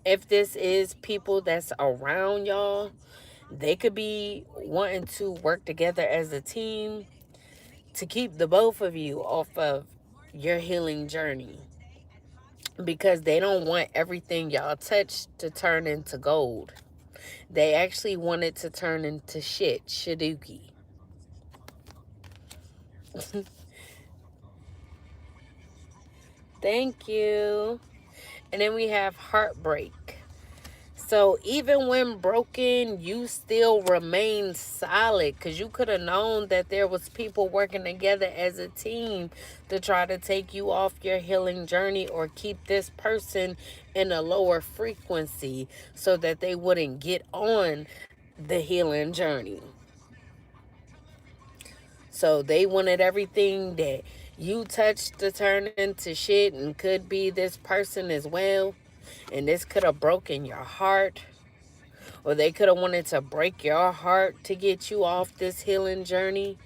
if this is people that's around y'all, they could be wanting to work together as a team to keep the both of you off of your healing journey, because they don't want everything y'all touch to turn into gold. They actually want it to turn into shit, shaduki. Thank you. And then we have heartbreak. So even when broken, you still remain solid, because you could have known that there was people working together as a team to try to take you off your healing journey or keep this person in a lower frequency so that they wouldn't get on the healing journey. So they wanted everything that you touched to turn into shit, and could be this person as well. And this could have broken your heart. Or they could have wanted to break your heart to get you off this healing journey.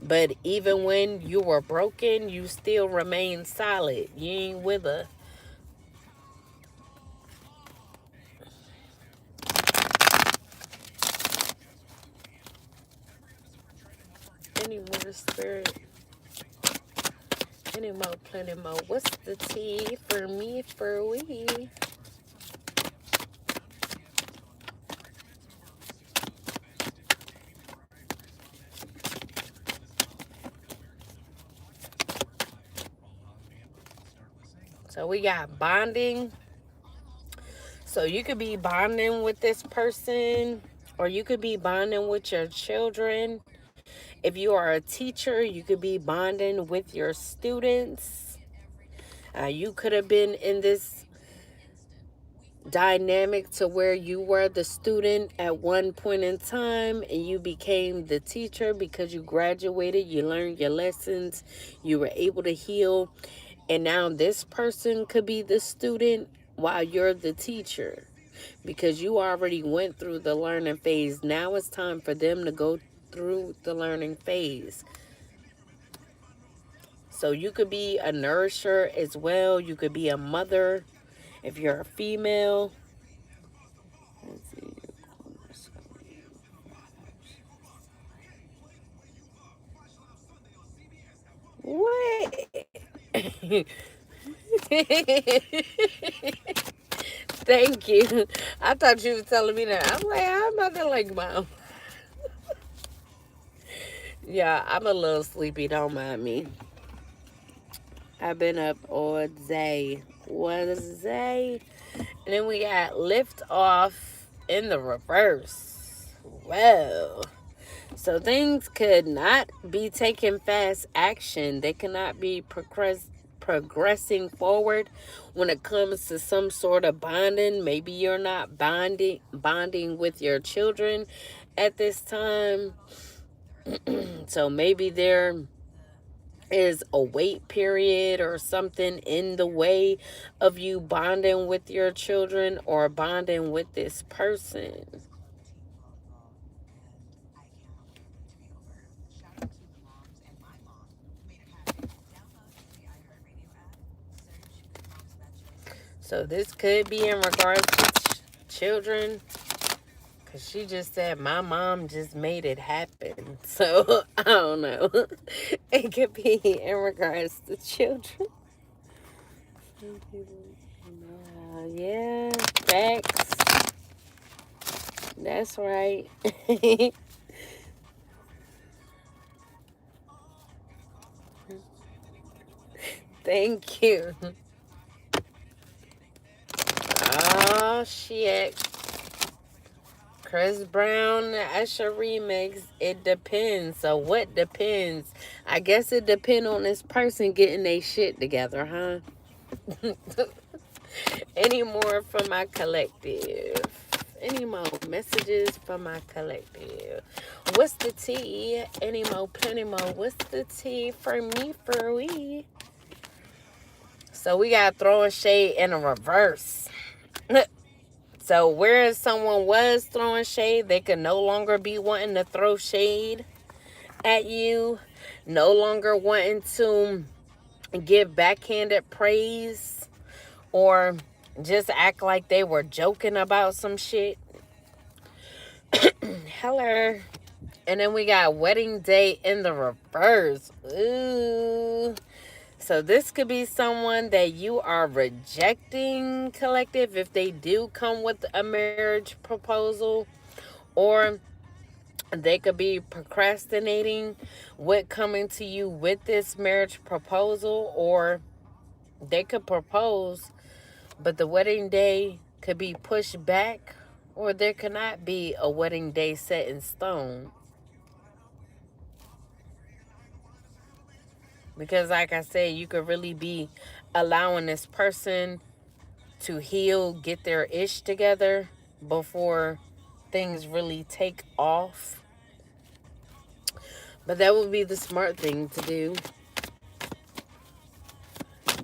But even when you were broken, you still remain solid. You ain't wither. Any more, spirit? Any more, plenty more. What's the tea for me, for we? So we got bonding. So you could be bonding with this person, or you could be bonding with your children. If you are a teacher, you could be bonding with your students. You could have been in this dynamic to where you were the student at one point in time and you became the teacher because you graduated, you learned your lessons, you were able to heal. And now this person could be the student while you're the teacher, because you already went through the learning phase. Now it's time for them to go through the learning phase. So you could be a nourisher as well. You could be a mother if you're a female. Let's see. What? Thank you. I thought you were telling me that. I'm like, I'm nothing like mom. Yeah, I'm a little sleepy. Don't mind me. I've been up all day. Wednesday. And then we got lift off in the reverse. Well, so things could not be taking fast action. They cannot be progressing forward when it comes to some sort of bonding. Maybe you're not bonding with your children at this time. So maybe there is a wait period or something in the way of you bonding with your children or bonding with this person. So this could be in regards to children, because she just said my mom just made it happen. So I don't know. It could be in regards to children. Yeah, facts. That's right. Thank you. Oh shit. Chris Brown, Usher remix. It depends. So what depends? I guess it depends on this person getting their shit together, huh? Any more from my collective? Any more messages from my collective? What's the tea? Any more, plenty more. What's the tea for me, for we? So we got throwing shade in a reverse. So whereas someone was throwing shade, they could no longer be wanting to throw shade at you. No longer wanting to give backhanded praise or just act like they were joking about some shit. Hello. And then we got wedding day in the reverse. Ooh. So this could be someone that you are rejecting, collective, if they do come with a marriage proposal, or they could be procrastinating with coming to you with this marriage proposal, or they could propose, but the wedding day could be pushed back, or there cannot be a wedding day set in stone. Because, like I said, you could really be allowing this person to heal, get their ish together before things really take off. But that would be the smart thing to do.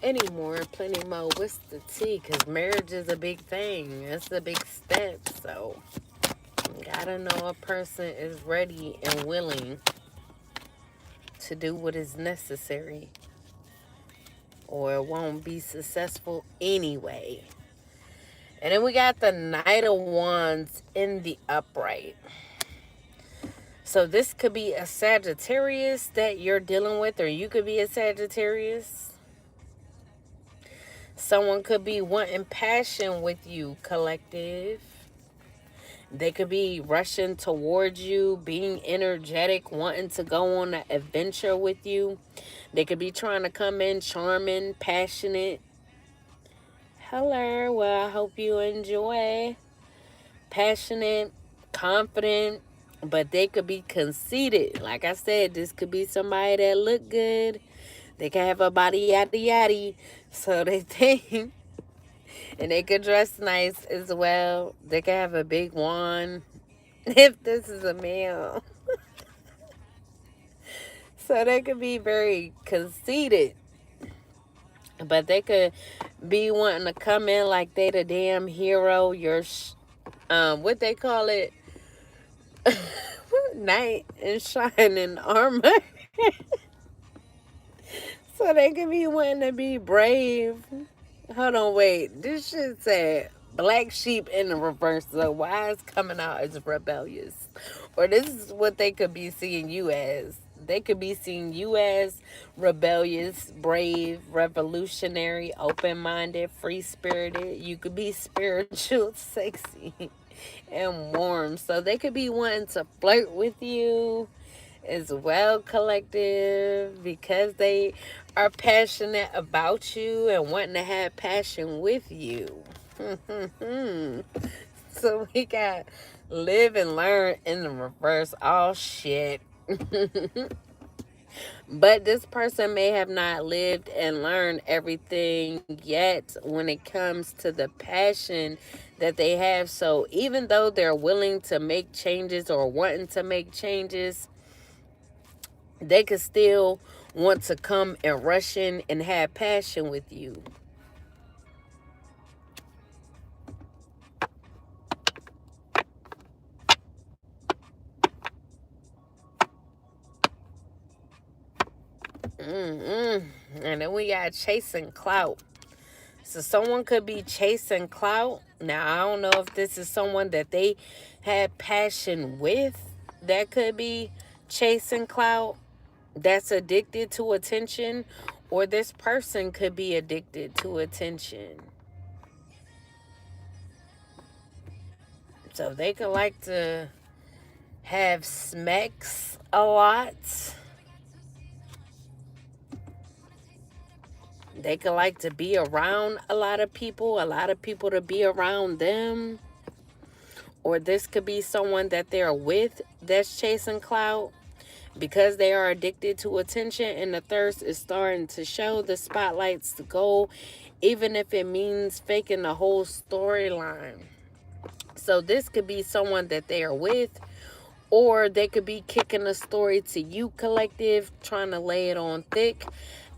Any more, plenty more. What's the tea? Because marriage is a big thing. It's a big step. So, gotta know a person is ready and willing to do what is necessary, or it won't be successful anyway. And then we got the Knight of Wands in the upright. So this could be a Sagittarius that you're dealing with, or you could be a Sagittarius. Someone could be wanting passion with you, collective. They could be rushing towards you, being energetic, wanting to go on an adventure with you. They could be trying to come in charming, passionate. Hello, well, I hope you enjoy. Passionate, confident, but they could be conceited. Like I said, this could be somebody that look good. They can have a body yaddy yaddy, so they think. And they could dress nice as well. They could have a big wand if this is a male. So they could be very conceited. But they could be wanting to come in like they the damn hero. What they call it? Knight in shining armor. So they could be wanting to be brave. Hold on, wait. This shit said black sheep in the reverse. So why is coming out as rebellious? Or this is what they could be seeing you as. They could be seeing you as rebellious, brave, revolutionary, open-minded, free-spirited. You could be spiritual, sexy, and warm. So they could be wanting to flirt with you as well, collective, because they are passionate about you and wanting to have passion with you. So we got live and learn in the reverse. Oh, shit. But this person may have not lived and learned everything yet when it comes to the passion that they have. So even though they're willing to make changes or wanting to make changes, they could still want to come and rush in and have passion with you. And then we got chasing clout. So someone could be chasing clout. Now, I don't know if this is someone that they had passion with that could be chasing clout, that's addicted to attention, or this person could be addicted to attention. So they could like to have smacks a lot. They could like to be around a lot of people to be around them. Or this could be someone that they're with that's chasing clout because they are addicted to attention and the thirst is starting to show. The spotlight's the goal, even if it means faking the whole storyline. So this could be someone that they are with, or they could be kicking a story to you, collective, trying to lay it on thick,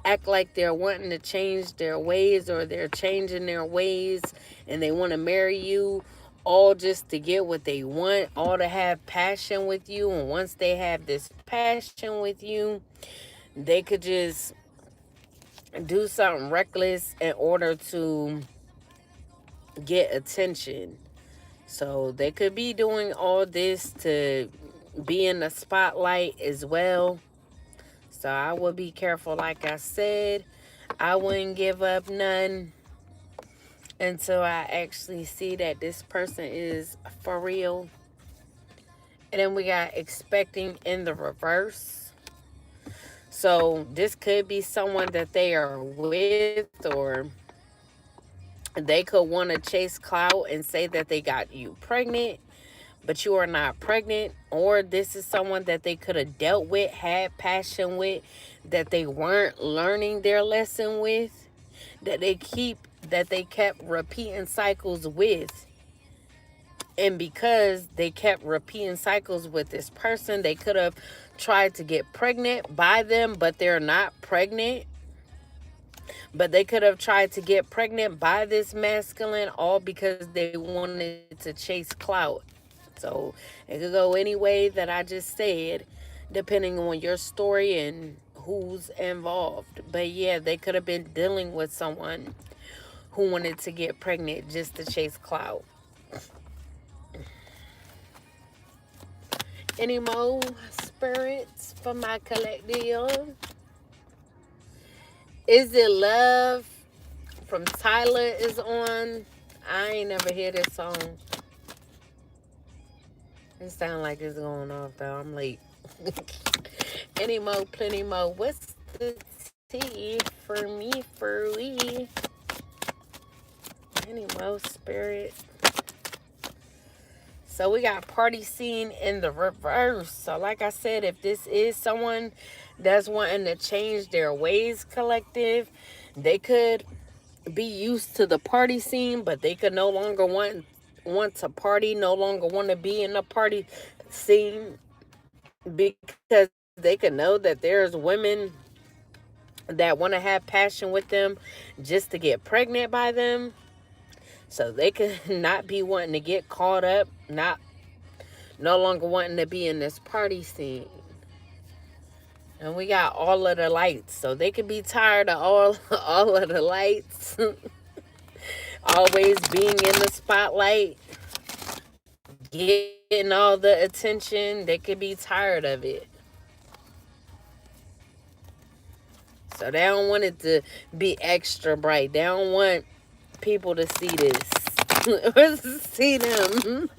act like they're wanting to change their ways or they're changing their ways and they want to marry you, all just to get what they want, all to have passion with you. And once they have this passion with you, they could just do something reckless in order to get attention. So they could be doing all this to be in the spotlight as well. So I would be careful. Like I said, I wouldn't give up none until I actually see that this person is for real. And then we got expecting in the reverse. So this could be someone that they are with, or they could want to chase clout and say that they got you pregnant, but you are not pregnant. Or this is someone that they could have dealt with, had passion with, that they weren't learning their lesson with, that they kept repeating cycles with. And because they kept repeating cycles with this person, they could have tried to get pregnant by them, but they're not pregnant. But they could have tried to get pregnant by this masculine, all because they wanted to chase clout. So it could go any way that I just said, depending on your story and who's involved. But yeah, they could have been dealing with someone who wanted to get pregnant just to chase clout. Any more spirits for my collective? Is It Love from Tyler is on. I ain't never hear this song. It sounds like it's going off though. I'm late. Any more, plenty more. What's the tea for me, for we? Any more, spirit? So we got party scene in the reverse. So like I said, if this is someone that's wanting to change their ways, collective, they could be used to the party scene, but they could no longer want to party, no longer want to be in the party scene, because they could know that there's women that want to have passion with them just to get pregnant by them. So they could not be wanting to get caught up, no longer wanting to be in this party scene. And we got all of the lights. So they could be tired of all of the lights. Always being in the spotlight, getting all the attention. They could be tired of it. So they don't want it to be extra bright. They don't want people to see this. Or see them.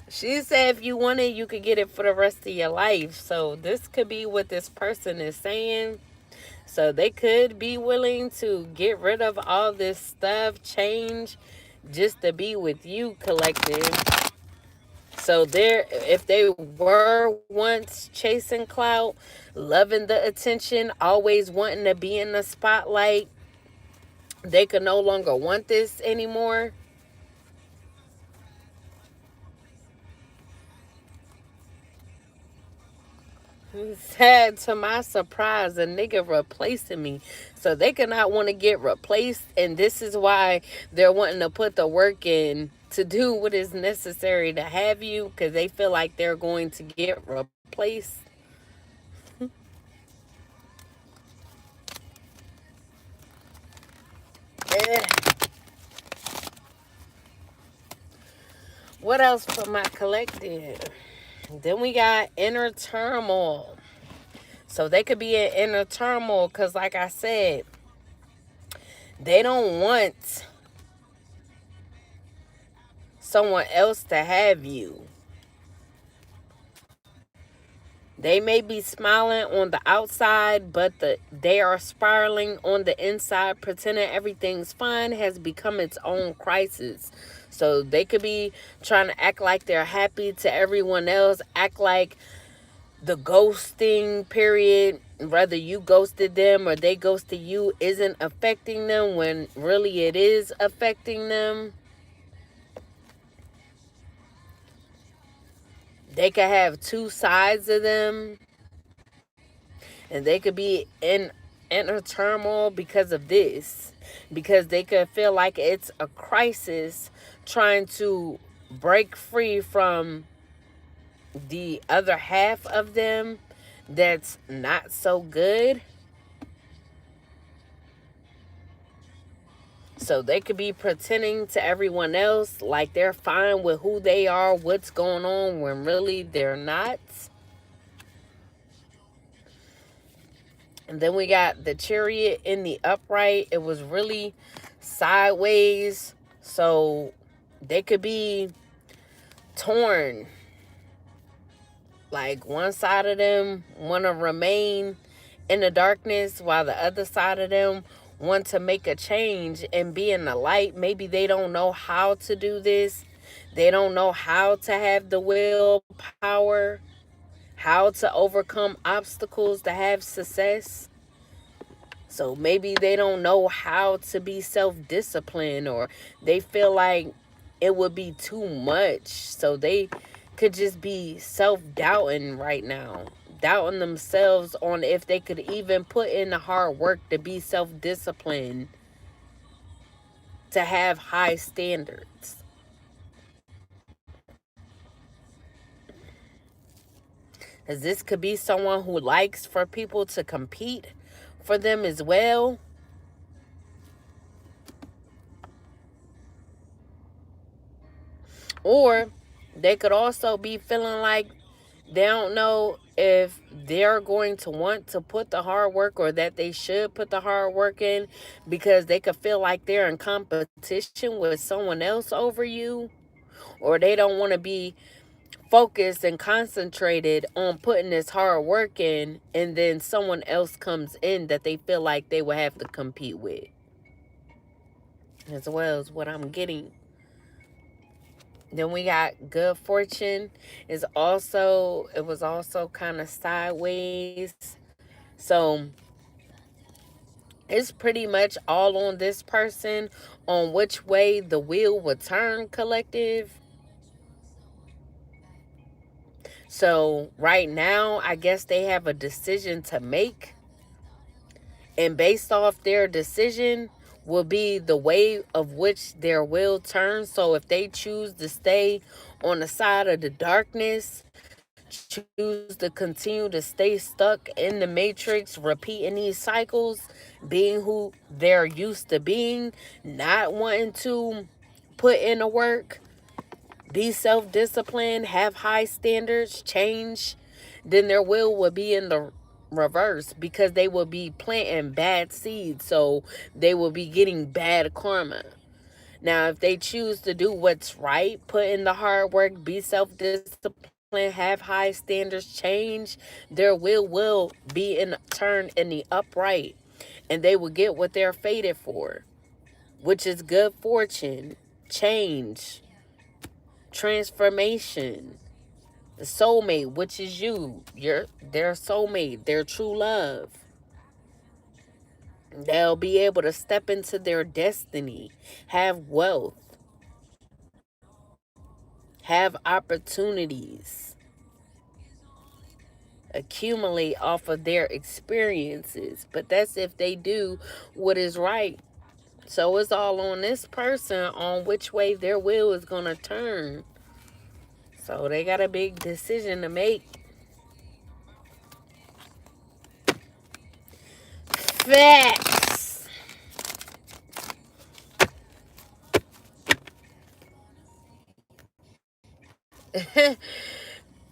She said if you want it, you could get it for the rest of your life. So this could be what this person is saying. So they could be willing to get rid of all this stuff, change, just to be with you, collective. So there, if they were once chasing clout, loving the attention, always wanting to be in the spotlight, they could no longer want this anymore. Sad to my surprise, a nigga replacing me. So they could not want to get replaced, and this is why they're wanting to put the work in to do what is necessary to have you, because they feel like they're going to get replaced. Eh. What else for my collective? Then we got inner turmoil. So they could be in inner turmoil because, like I said, they don't want someone else to have you. They may be smiling on the outside, but they are spiraling on the inside, pretending everything's fine has become its own crisis. So they could be trying to act like they're happy to everyone else, act like the ghosting period, whether you ghosted them or they ghosted you, isn't affecting them when really it is affecting them. They could have two sides of them, and they could be in inner turmoil because of this, because they could feel like it's a crisis trying to break free from the other half of them that's not so good. So they could be pretending to everyone else like they're fine with who they are, what's going on, when really they're not. And then we got the Chariot in the upright. It was really sideways. So they could be torn. Like one side of them want to remain in the darkness while the other side of them want to make a change and be in the light. Maybe they don't know how to do this. They don't know how to have the willpower, how to overcome obstacles to have success. So maybe they don't know how to be self-disciplined, or they feel like it would be too much. So they could just be self-doubting right now, doubting themselves on if they could even put in the hard work to be self-disciplined, to have high standards. Because this could be someone who likes for people to compete for them as well. Or they could also be feeling like they don't know if they're going to want to put the hard work, or that they should put the hard work in, because they could feel like they're in competition with someone else over you, or they don't want to be focused and concentrated on putting this hard work in, and then someone else comes in that they feel like they will have to compete with, as well as what I'm getting. Then we got good fortune. It was also kind of sideways. So it's pretty much all on this person on which way the wheel would turn, collective. So right now, I guess they have a decision to make. And based off their decision will be the way of which their will turns. So if they choose to stay on the side of the darkness, choose to continue to stay stuck in the matrix, repeating these cycles, being who they're used to being, not wanting to put in the work, be self-disciplined, have high standards, change, then their will be in the reverse, because they will be planting bad seeds. So they will be getting bad karma. Now, if they choose to do what's right, put in the hard work, be self-disciplined, have high standards, change, their will be in turn in the upright, and they will get what they're fated for, which is good fortune, change, transformation, the soulmate, which is you, their soulmate, their true love. They'll be able to step into their destiny, have wealth, have opportunities, accumulate off of their experiences. But that's if they do what is right. So it's all on this person on which way their will is going to turn. So they got a big decision to make. Facts.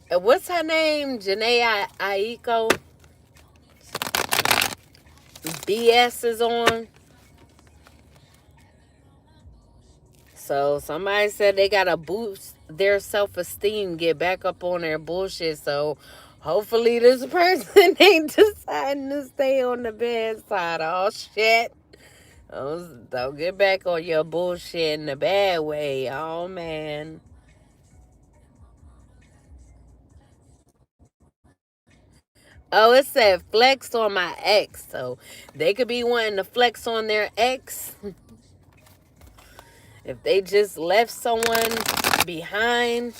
What's her name? Janae Aiko. BS is on. So somebody said they gotta boost their self-esteem, get back up on their bullshit. So hopefully this person ain't deciding to stay on the bad side. Oh shit. Don't get back on your bullshit in a bad way. Oh man. Oh, it said flex on my ex. So they could be wanting to flex on their ex. If they just left someone behind.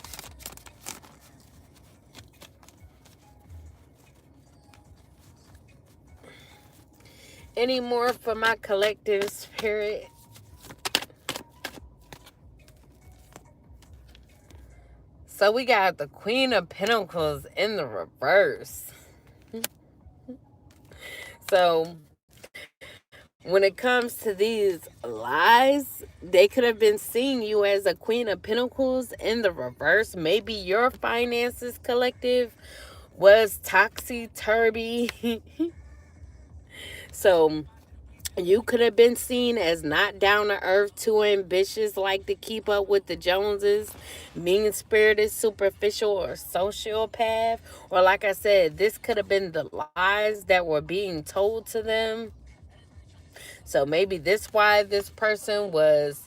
Any more for my collective spirit? So we got the Queen of Pentacles in the reverse. So when it comes to these lies, they could have been seeing you as a Queen of Pentacles in the reverse. Maybe your finances collective was topsy-turvy. So you could have been seen as not down to earth, too ambitious, like to keep up with the Joneses, mean spirited, superficial, or sociopath. Or, like I said, this could have been the lies that were being told to them. So maybe this why this person was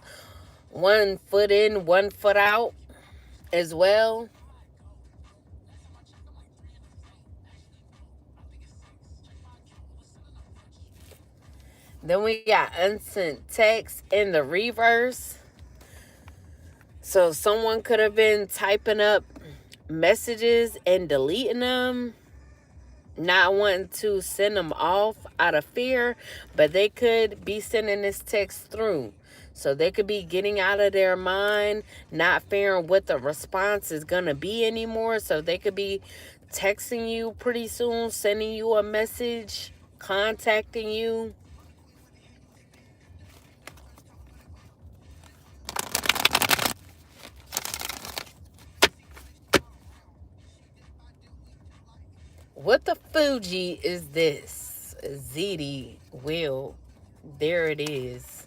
1 foot in, 1 foot out as well. Then we got unsent text in the reverse. So someone could have been typing up messages and deleting them, not wanting to send them off out of fear, but they could be sending this text through. So they could be getting out of their mind, not fearing what the response is going to be anymore. So they could be texting you pretty soon, sending you a message, contacting you. What the Fuji is this? ZD will. There it is.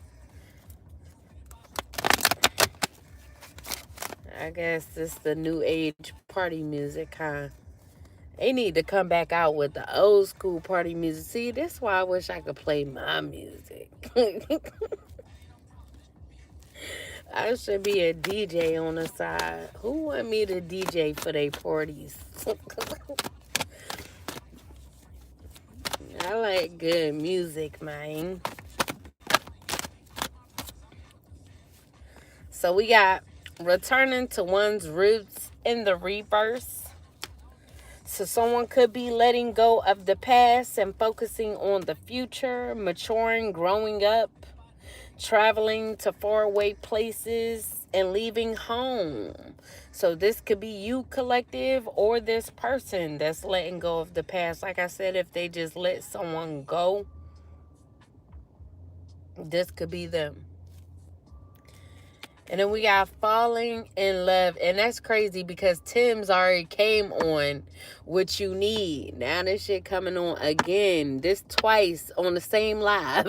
I guess this the new age party music, huh? They need to come back out with the old school party music. See, that's why I wish I could play my music. I should be a DJ on the side. Who want me to DJ for their parties? I like good music, man. So we got returning to one's roots in the reverse. So someone could be letting go of the past and focusing on the future, maturing, growing up, traveling to faraway places, and leaving home. So this could be you collective or this person that's letting go of the past. Like I said, if they just let someone go, this could be them. And then we got falling in love. And that's crazy because Tim's already came on What You Need. Now this shit coming on again. This twice on the same live.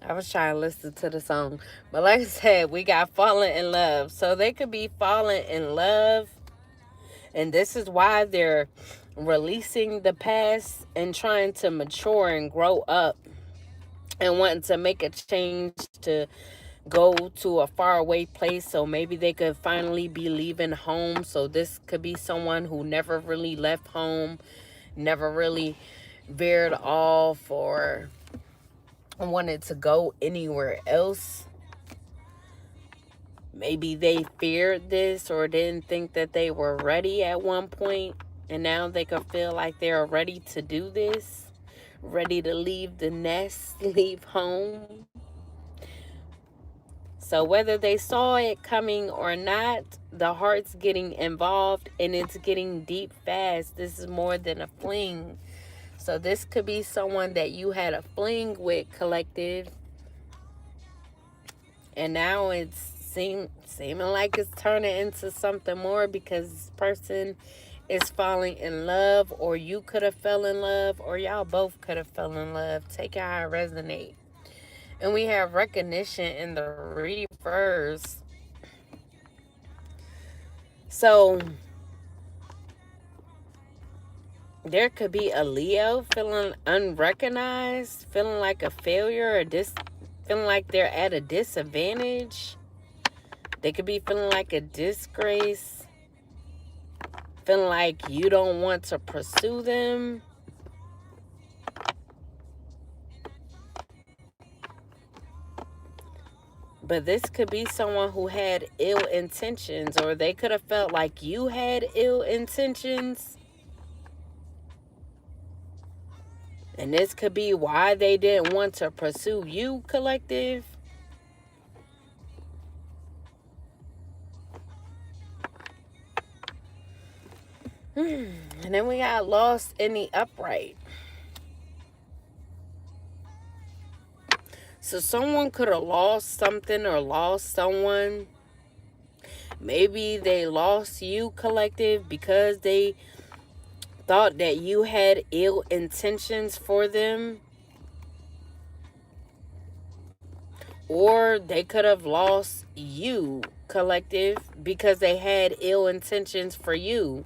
I was trying to listen to the song. But like I said, we got falling in love. So they could be falling in love. And this is why they're releasing the past and trying to mature and grow up and wanting to make a change to go to a faraway place so maybe they could finally be leaving home. So this could be someone who never really left home, never really veered off or wanted to go anywhere else. Maybe they feared this or didn't think that they were ready at one point, and now they could feel like they're ready to do this, ready to leave the nest, leave home. So whether they saw it coming or not, the heart's getting involved and it's getting deep fast. This is more than a fling. So this could be someone that you had a fling with, collective, and now it's seeming like it's turning into something more because this person is falling in love, or you could have fell in love, or y'all both could have fell in love. Take it how it resonate. And we have recognition in the reverse. So there could be a Leo feeling unrecognized, feeling like a failure, or feeling like they're at a disadvantage. They could be feeling like a disgrace, feeling like you don't want to pursue them. But this could be someone who had ill intentions, or they could have felt like you had ill intentions. And this could be why they didn't want to pursue you, collective. And then we got lost in the upright. So someone could have lost something or lost someone. Maybe they lost you, collective, because they thought that you had ill intentions for them. Or they could have lost you, collective, because they had ill intentions for you.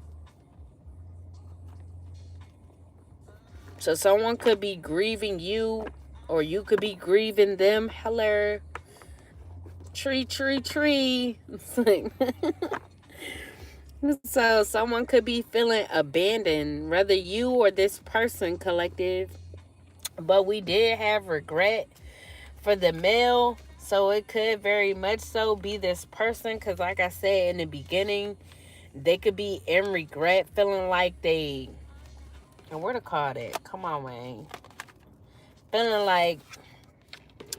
So someone could be grieving you, or you could be grieving them. Hello. Tree. So someone could be feeling abandoned, whether you or this person, collective. But we did have regret for the male, so it could very much so be this person, because like I said in the beginning, they could be in regret, feeling like they, and where to call it, come on, man, feeling like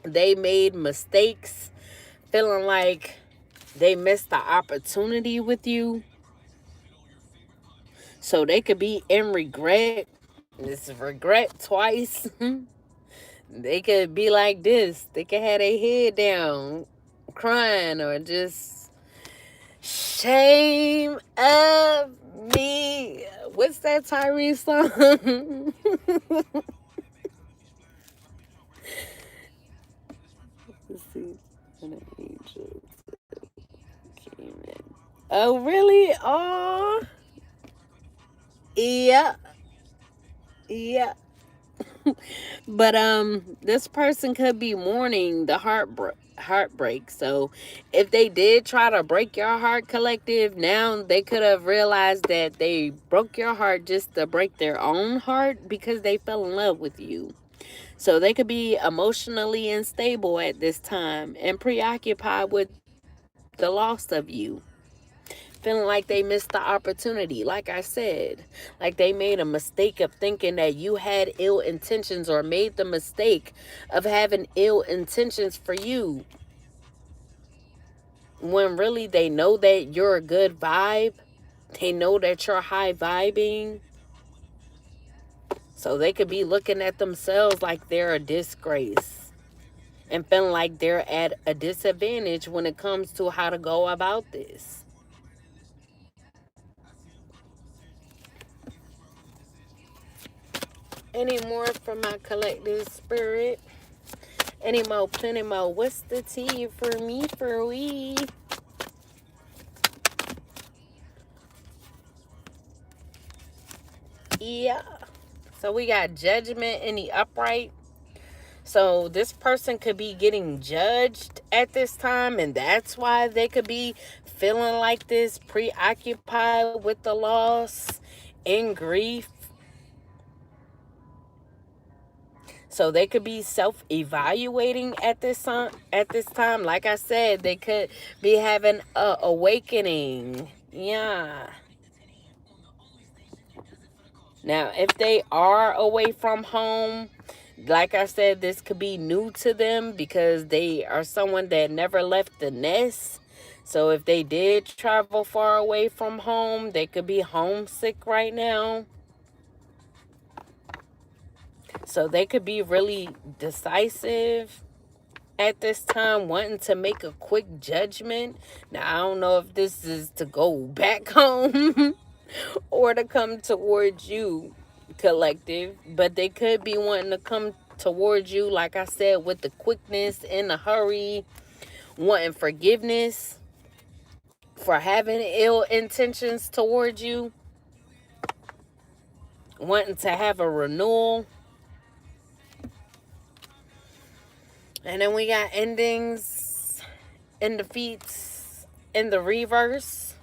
they made mistakes, feeling like they missed the opportunity with you. So they could be in regret. This is regret twice. They could be like this. They could have their head down, crying, or just shame of me. What's that Tyrese song? Let's see. An angel came in. Oh, really? Oh, yeah. Yeah. But this person could be mourning the heartbreak. So if they did try to break your heart, collective, now they could have realized that they broke your heart just to break their own heart because they fell in love with you. So they could be emotionally unstable at this time and preoccupied with the loss of you, feeling like they missed the opportunity. Like I said, like they made a mistake of thinking that you had ill intentions, or made the mistake of having ill intentions for you, when really they know that you're a good vibe. They know that you're high vibing. So they could be looking at themselves like they're a disgrace and feeling like they're at a disadvantage when it comes to how to go about this. Any more from my collective spirit? Any more, plenty more. What's the tea for me, for we? Yeah. So we got judgment in the upright. So this person could be getting judged at this time, and that's why they could be feeling like this, preoccupied with the loss, in grief. So they could be self-evaluating at this time. At this time, like I said, they could be having a awakening. Yeah. Now, if they are away from home, like I said, this could be new to them because they are someone that never left the nest. So if they did travel far away from home, they could be homesick right now. So they could be really decisive at this time, wanting to make a quick judgment. Now, I don't know if this is to go back home or to come towards you, collective, but they could be wanting to come towards you, like I said, with the quickness, in a hurry, wanting forgiveness for having ill intentions towards you, wanting to have a renewal. And then we got endings and defeats in the reverse.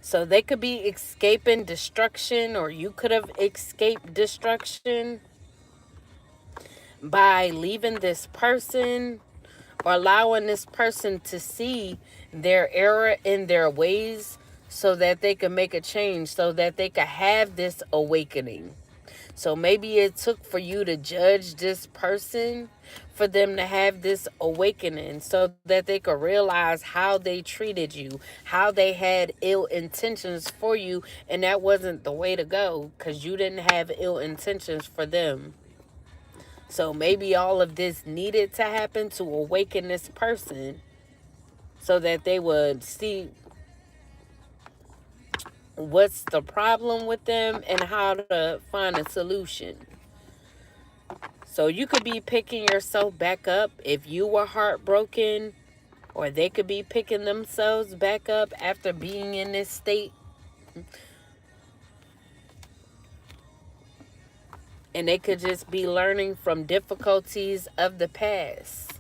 So they could be escaping destruction, or you could have escaped destruction by leaving this person or allowing this person to see their error in their ways so that they can make a change, so that they can have this awakening. So maybe it took for you to judge this person for them to have this awakening so that they could realize how they treated you, how they had ill intentions for you, and that wasn't the way to go because you didn't have ill intentions for them. So maybe all of this needed to happen to awaken this person so that they would see what's the problem with them and how to find a solution. So you could be picking yourself back up if you were heartbroken, or they could be picking themselves back up after being in this state. And they could just be learning from difficulties of the past.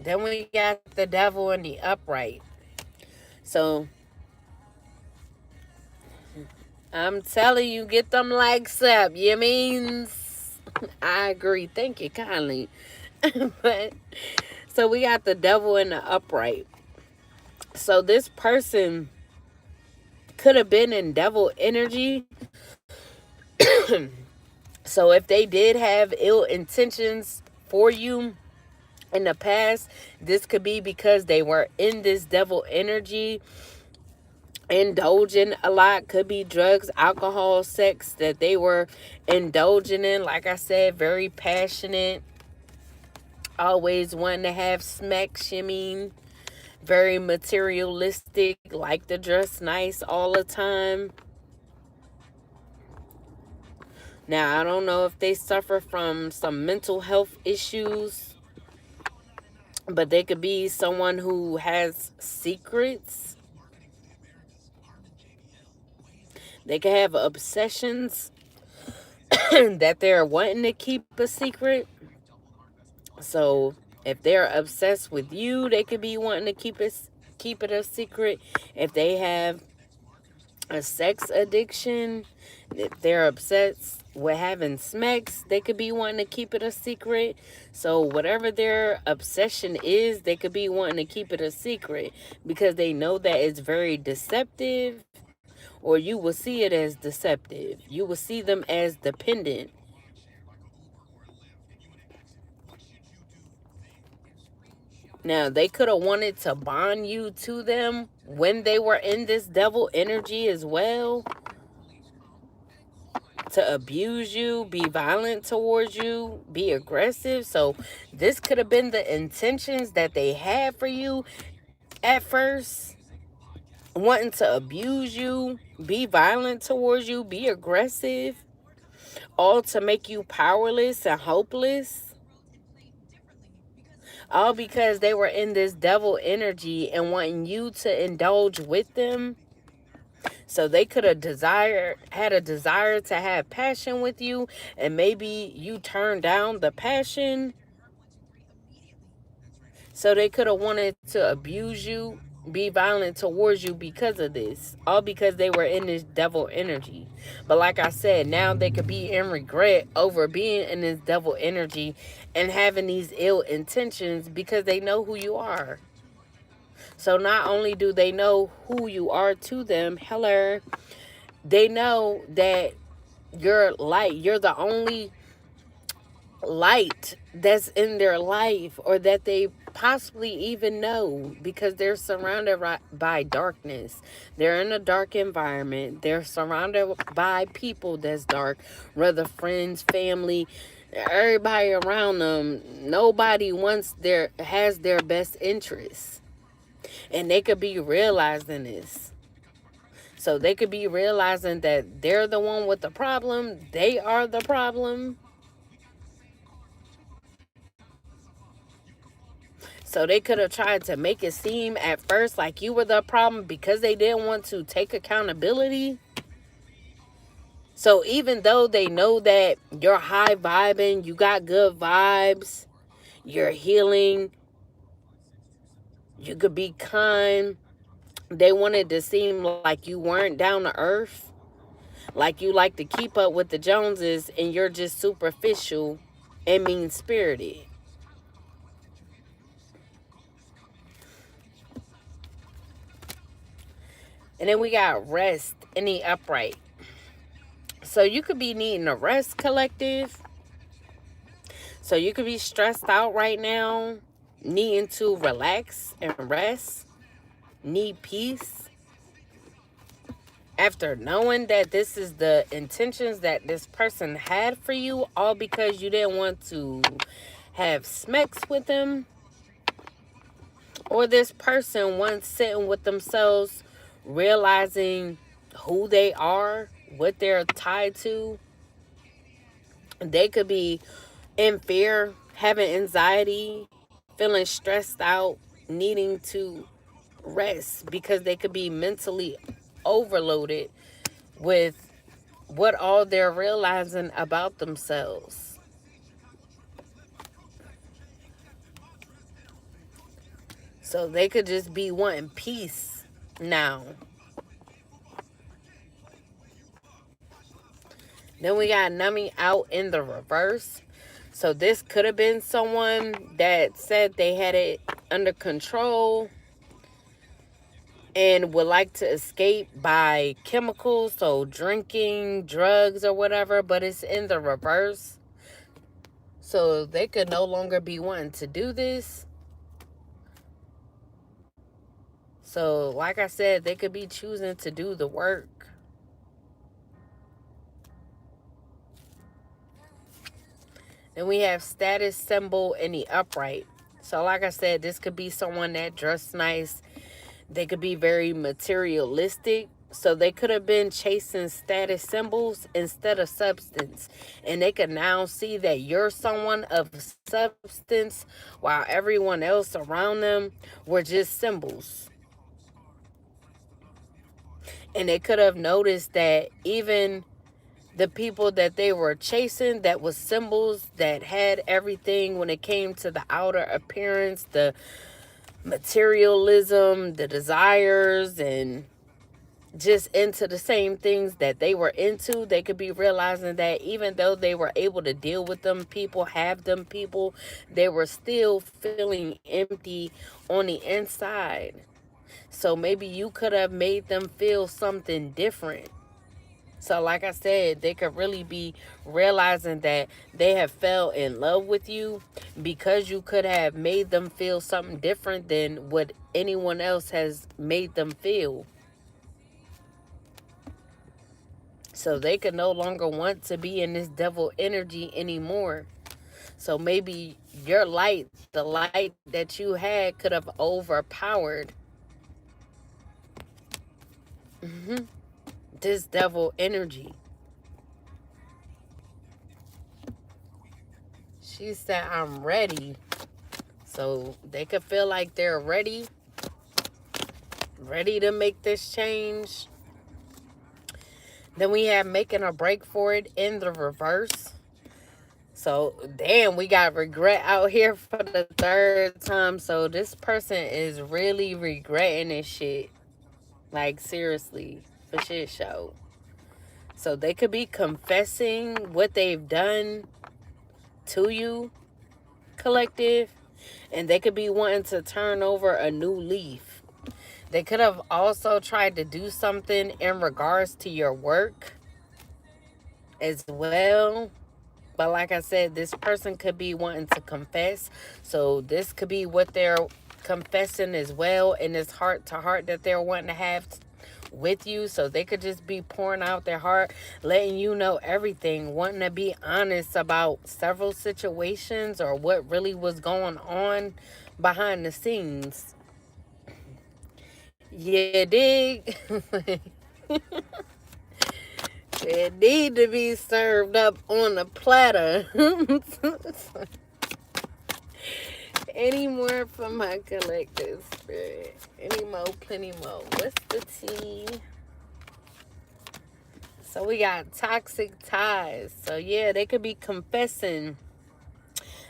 Then we got the devil in the upright. So I'm telling you, get them likes up. You means? I agree. Thank you kindly. But so we got the devil in the upright. So this person could have been in devil energy. So if they did have ill intentions for you in the past, this could be because they were in this devil energy, indulging a lot. Could be drugs, alcohol, sex that they were indulging in. Like I said, very passionate, always wanting to have smacks, you mean. Very materialistic, like to dress nice all the time. Now, I don't know if they suffer from some mental health issues, but they could be someone who has secrets. They could have obsessions that they're wanting to keep a secret. So if they're obsessed with you, they could be wanting to keep it a secret. If they have a sex addiction, if they're obsessed with having smacks, they could be wanting to keep it a secret. So whatever their obsession is, they could be wanting to keep it a secret because they know that it's very deceptive, or you will see it as deceptive. You will see them as dependent. Now, they could have wanted to bond you to them when they were in this devil energy as well, to abuse you, be violent towards you, be aggressive. So this could have been the intentions that they had for you at first, wanting to abuse you, be violent towards you, be aggressive. all to make you powerless and hopeless, all because they were in this devil energy and wanting you to indulge with them. So they could have had a desire to have passion with you, and maybe you turned down the passion. So they could have wanted to abuse you, be violent towards you because of this. All because they were in this devil energy. But like I said, now they could be in regret over being in this devil energy and having these ill intentions because they know who you are. So not only do they know who you are to them, hello, they know that you're light. You're the only light that's in their life, or that they possibly even know, because they're surrounded by darkness. They're in a dark environment. They're surrounded by people that's dark, whether friends, family, everybody around them. Nobody has their best interests, and they could be realizing this. So they could be realizing that they're the one with the problem. They are the problem. So they could have tried to make it seem at first like you were the problem because they didn't want to take accountability. So even though they know that you're high vibing, you got good vibes, you're healing, you could be kind, they wanted to seem like you weren't down to earth, like you like to keep up with the Joneses and you're just superficial and mean spirited. And then we got rest in the upright. So you could be needing a rest, collective. So you could be stressed out right now, needing to relax and rest, need peace. After knowing that this is the intentions that this person had for you, all because you didn't want to have smacks with them, or this person once sitting with themselves, realizing who they are, what they're tied to. They could be in fear, having anxiety, feeling stressed out, needing to rest because they could be mentally overloaded with what all they're realizing about themselves. So they could just be wanting peace now. Then we got numbing out in the reverse. So this could have been someone that said they had it under control and would like to escape by chemicals, so drinking, drugs, or whatever, but it's in the reverse. So they could no longer be wanting to do this. So like I said, they could be choosing to do the work. Then we have status symbol in the upright. So like I said, this could be someone that dressed nice. They could be very materialistic. So they could have been chasing status symbols instead of substance. And they could now see that you're someone of substance while everyone else around them were just symbols. And they could have noticed that even the people that they were chasing, that was symbols, that had everything when it came to the outer appearance, the materialism, the desires, and just into the same things that they were into, they could be realizing that even though they were able to deal with them people, have them people, they were still feeling empty on the inside. So maybe you could have made them feel something different. So like I said, they could really be realizing that they have fell in love with you because you could have made them feel something different than what anyone else has made them feel. So they could no longer want to be in this devil energy anymore. So maybe your light, the light that you had, could have overpowered this devil energy. She said, I'm ready. So they could feel like they're ready to make this change. Then we have making a break for it in the reverse. So, damn, we got regret out here for the third time. So this person is really regretting this shit. Like, seriously, for shit show. So they could be confessing what they've done to you, collective, and they could be wanting to turn over a new leaf. They could have also tried to do something in regards to your work as well. But like I said, this person could be wanting to confess. So this could be what they're confessing as well in this heart to heart that they're wanting to have with you. So they could just be pouring out their heart, letting you know everything, wanting to be honest about several situations or what really was going on behind the scenes. You dig? It need to be served up on a platter. Any more from my collective spirit? Any more, plenty more. What's the tea? So we got toxic ties. So yeah, they could be confessing,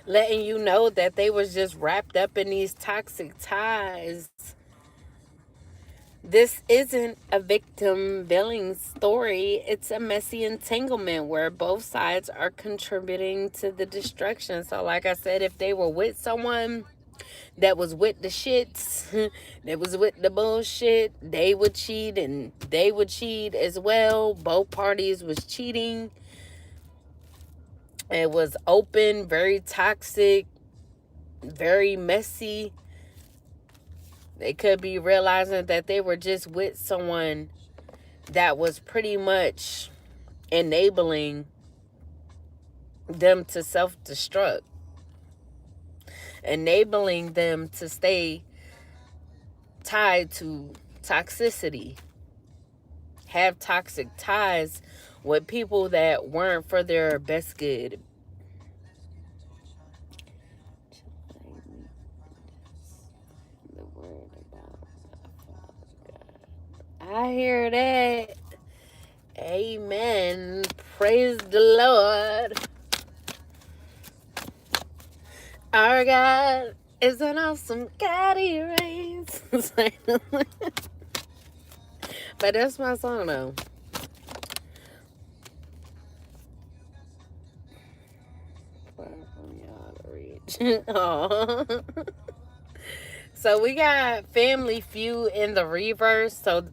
letting you know that they was just wrapped up in these toxic ties. This isn't a victim billing story. It's a messy entanglement where both sides are contributing to the destruction. So like I said, if they were with someone that was with the shits, that was with the bullshit, they would cheat and they would cheat as well. Both parties was cheating. It was open, very toxic, very messy. They could be realizing that they were just with someone that was pretty much enabling them to self-destruct, enabling them to stay tied to toxicity, have toxic ties with people that weren't for their best good. I hear that. Amen. Praise the Lord. Our God is an awesome God. He reigns. But that's my song though. So we got family feud in the reverse. So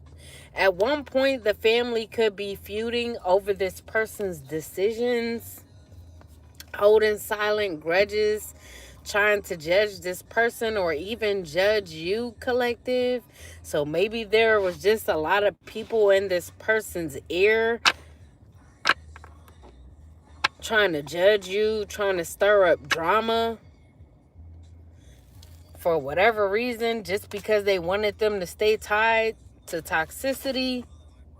at one point, the family could be feuding over this person's decisions, holding silent grudges, trying to judge this person or even judge you, collective. So maybe there was just a lot of people in this person's ear trying to judge you, trying to stir up drama for whatever reason, just because they wanted them to stay tied to toxicity,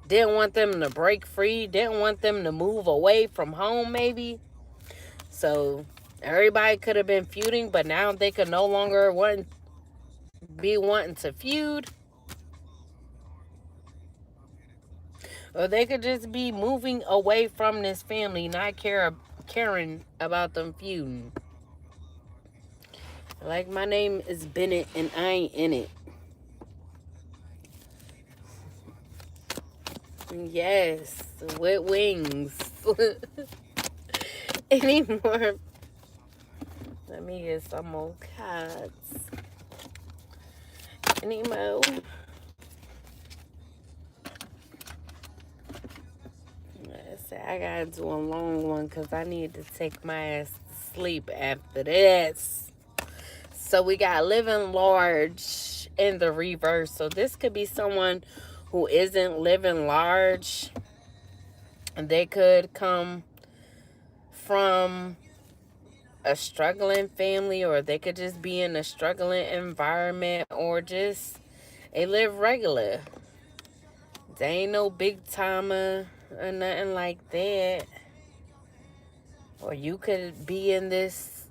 didn't want them to break free, didn't want them to move away from home maybe. So everybody could have been feuding, but now they could no longer be wanting to feud. Or they could just be moving away from this family, not caring about them feuding. Like, my name is Bennett and I ain't in it. Yes, with wings. Any more? Let me get some more cards. Any more? I gotta do a long one because I need to take my ass to sleep after this. So we got living large in the reverse. So this could be someone who isn't living large. And they could come from a struggling family, or they could just be in a struggling environment, or just they live regular. They ain't no big timer or nothing like that. Or you could be in this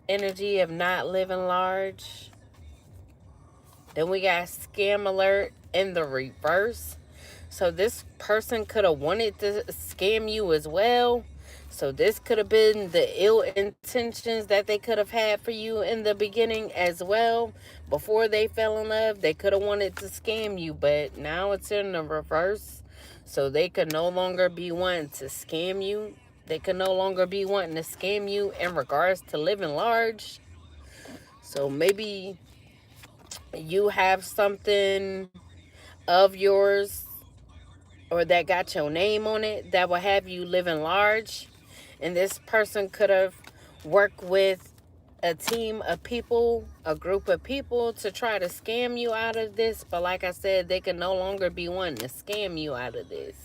energy of not living large. Then we got scam alert in the reverse. So this person could have wanted to scam you as well. So this could have been the ill intentions that they could have had for you in the beginning as well. Before they fell in love, they could have wanted to scam you, but now it's in the reverse. So they could no longer be wanting to scam you. They could no longer be wanting to scam you in regards to living large. So maybe you have something of yours or that got your name on it that will have you living large. And this person could have worked with a team of people, a group of people to try to scam you out of this. But like I said, they can no longer be wanting to scam you out of this.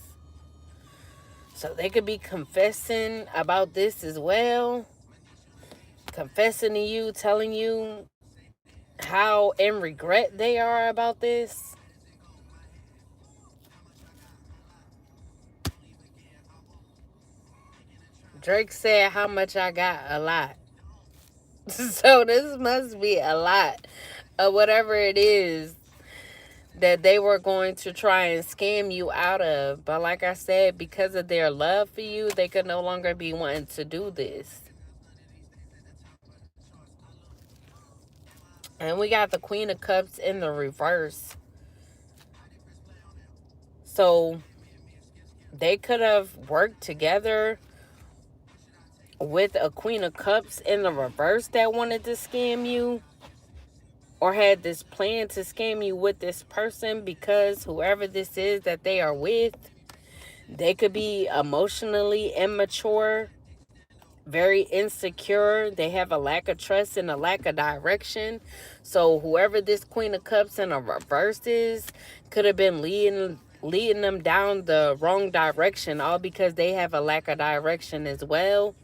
So they could be confessing about this as well. Confessing to you, telling you how in regret they are about this. Drake said, how much I got? A lot. So this must be a lot of whatever it is that they were going to try and scam you out of. But like I said, because of their love for you, they could no longer be wanting to do this. And we got the Queen of Cups in the reverse. So they could have worked together with a Queen of Cups in the reverse that wanted to scam you, or had this plan to scam you with this person, because whoever this is that they are with, they could be emotionally immature, very insecure. They have a lack of trust and a lack of direction. So whoever this Queen of Cups in a reverse is could have been leading them down the wrong direction, all because they have a lack of direction as well.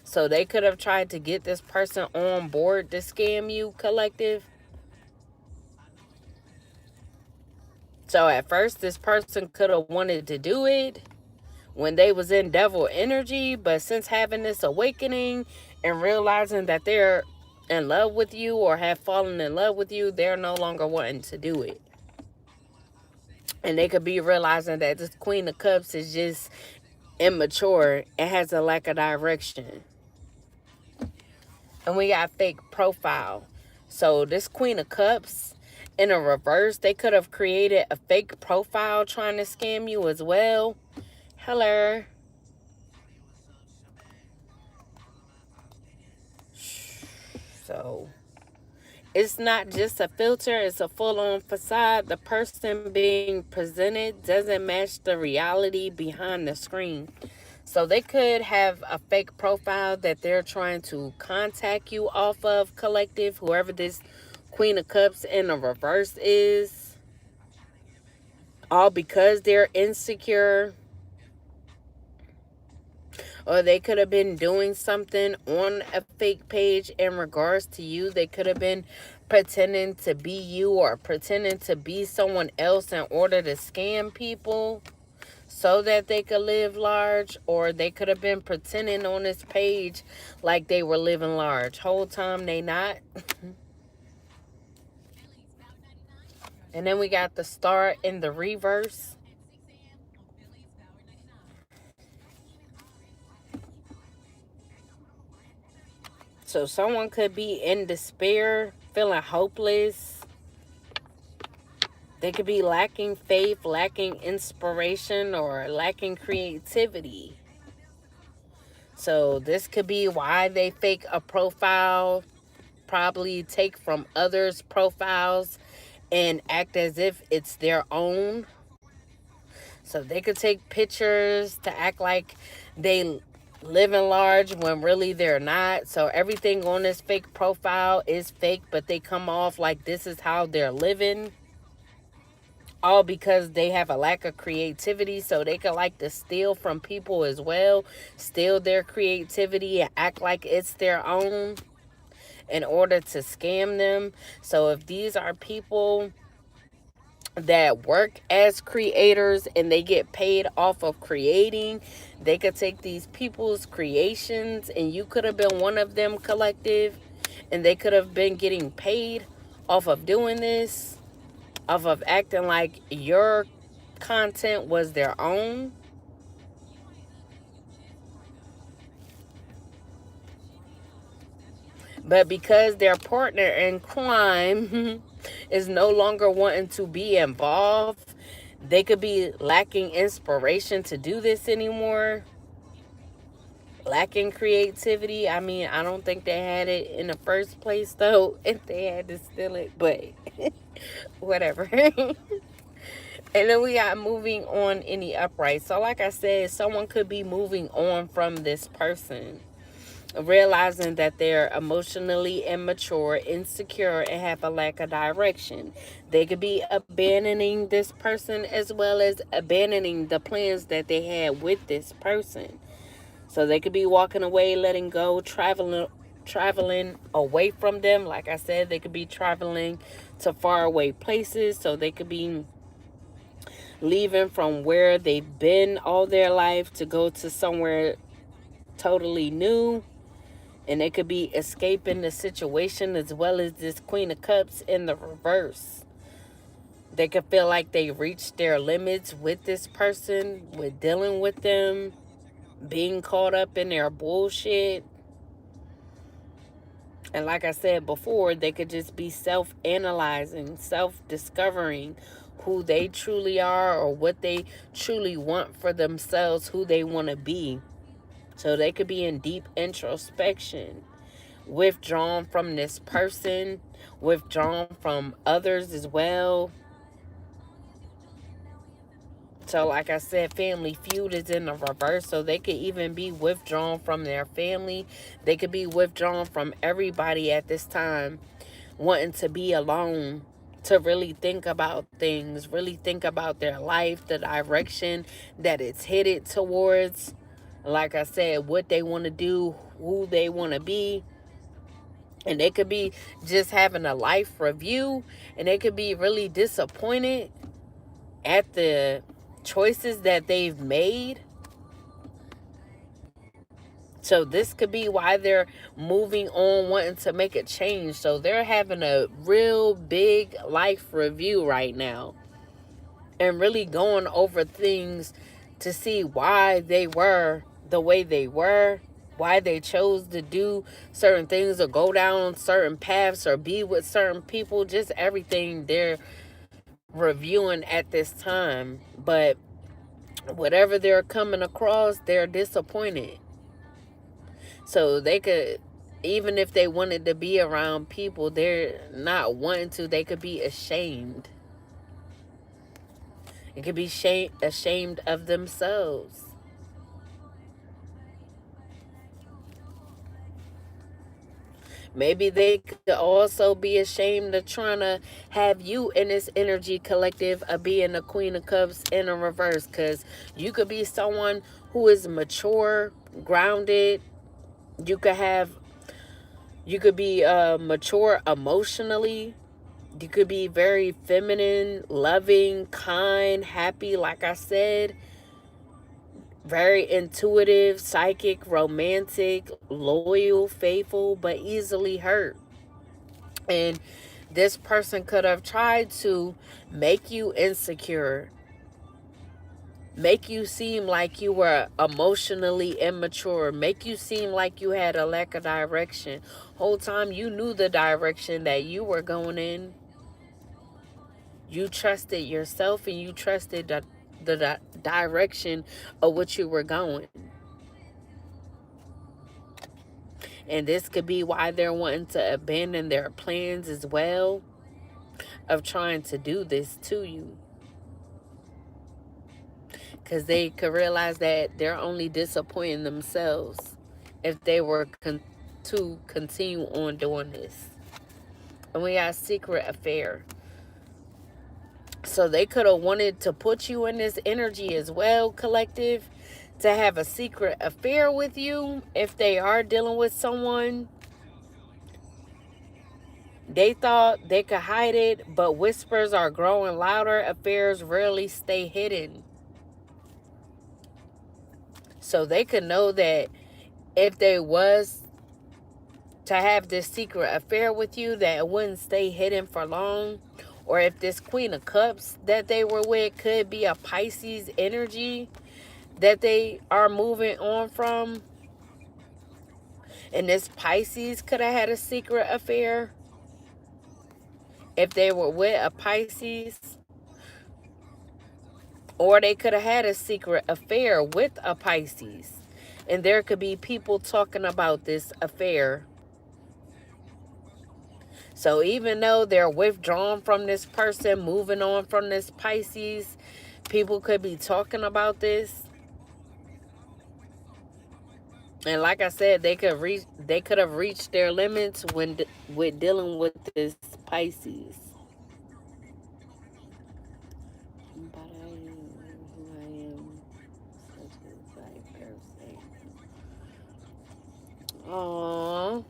So they could have tried to get this person on board to scam you, collective. So at first, this person could have wanted to do it when they was in devil energy, but since having this awakening and realizing that they're in love with you or have fallen in love with you, they're no longer wanting to do it. And they could be realizing that this Queen of Cups is just immature and has a lack of direction. And we got fake profile. So this Queen of Cups in a reverse, they could have created a fake profile trying to scam you as well. Hello. So it's not just a filter, it's a full-on facade. The person being presented doesn't match the reality behind the screen. So they could have a fake profile that they're trying to contact you off of, collective, whoever this Queen of Cups in the reverse is. All because they're insecure. Or they could have been doing something on a fake page in regards to you. They could have been pretending to be you or pretending to be someone else in order to scam people so that they could live large. Or they could have been pretending on this page like they were living large. Whole time they not. And then we got the star in the reverse. So someone could be in despair, feeling hopeless. They could be lacking faith, lacking inspiration, or lacking creativity. So this could be why they fake a profile, probably take from others' profiles and act as if it's their own. So they could take pictures to act like they living large when really they're not. So everything on this fake profile is fake, but they come off like this is how they're living. All because they have a lack of creativity. So they could like to steal from people as well. Steal their creativity and act like it's their own in order to scam them. So if these are people that work as creators and they get paid off of creating, they could take these people's creations, and you could have been one of them, collective, And they could have been getting paid off of doing this, off of acting like your content was their own. But because their partner in crime is no longer wanting to be involved, they could be lacking inspiration to do this anymore, lacking creativity. I mean, I don't think they had it in the first place, though, if they had to steal it, but whatever. And then we got moving on in the upright. So, like I said, someone could be moving on from this person, realizing that they're emotionally immature, insecure, and have a lack of direction. They could be abandoning this person as well as abandoning the plans that they had with this person. So they could be walking away, letting go, traveling away from them. Like I said, they could be traveling to faraway places. So they could be leaving from where they've been all their life to go to somewhere totally new. And they could be escaping the situation as well as this Queen of Cups in the reverse. They could feel like they reached their limits with this person, with dealing with them, being caught up in their bullshit. And like I said before, they could just be self-analyzing, self-discovering who they truly are or what they truly want for themselves, who they want to be. So they could be in deep introspection, withdrawn from this person, withdrawn from others as well. So like I said, family feud is in the reverse. So they could even be withdrawn from their family. They could be withdrawn from everybody at this time, wanting to be alone, to really think about things, really think about their life, the direction that it's headed towards. Like I said, what they want to do, who they want to be. And they could be just having a life review, and they could be really disappointed at the choices that they've made. So this could be why they're moving on, wanting to make a change. So they're having a real big life review right now and really going over things to see why they were the way they were, why they chose to do certain things or go down certain paths or be with certain people, just everything they're reviewing at this time. But whatever they're coming across, they're disappointed. So they could, even if they wanted to be around people, they're not wanting to. They could be ashamed. It could be ashamed of themselves. Maybe they could also be ashamed of trying to have you in this energy collective of being the Queen of Cups in a reverse. Because you could be someone who is mature, grounded. You could be mature emotionally. You could be very feminine, loving, kind, happy, like I said. Very intuitive, psychic, romantic, loyal, faithful, but easily hurt. And this person could have tried to make you insecure, make you seem like you were emotionally immature, make you seem like you had a lack of direction. Whole time you knew the direction that you were going in. You trusted yourself and you trusted the direction of what you were going. And this could be why they're wanting to abandon their plans as well of trying to do this to you. Because they could realize that they're only disappointing themselves if they were to continue on doing this. And we got secret affair. So they could have wanted to put you in this energy as well, collective, to have a secret affair with you if they are dealing with someone. They thought they could hide it, but whispers are growing louder. Affairs rarely stay hidden. So they could know that if they was to have this secret affair with you that it wouldn't stay hidden for long. Or if this Queen of Cups that they were with could be a Pisces energy that they are moving on from. And this Pisces could have had a secret affair if they were with a Pisces. Or they could have had a secret affair with a Pisces. And there could be people talking about this affair. So even though they're withdrawn from this person, moving on from this Pisces, people could be talking about this. And like I said, they could have reached their limits when with dealing with this Pisces. But I am who I am, such as I first say. Aww.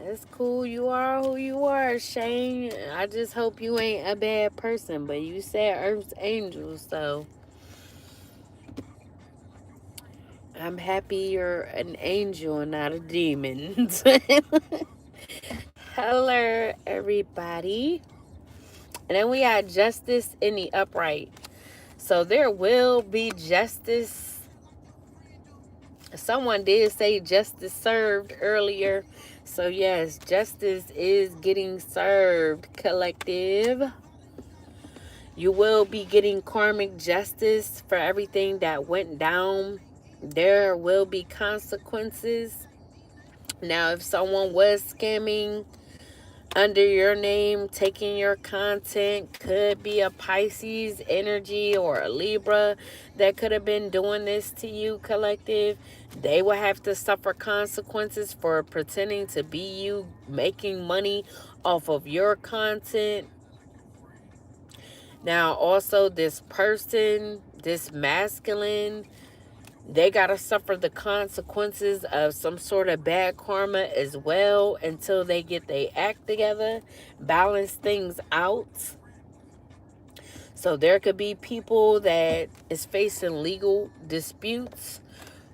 It's cool. You are who you are, Shane. I just hope you ain't a bad person. But you said Earth's angel, so I'm happy you're an angel and not a demon. Hello, everybody. And then we got justice in the upright. So there will be justice. Someone did say justice served earlier. So yes, justice is getting served, collective. You will be getting karmic justice for everything that went down. There will be consequences. Now, if someone was scamming under your name, taking your content, could be a Pisces energy or a Libra that could have been doing this to you, collective. They will have to suffer consequences for pretending to be you, making money off of your content. Now, also, this person, this masculine, they got to suffer the consequences of some sort of bad karma as well until they get their act together, balance things out. So there could be people that is facing legal disputes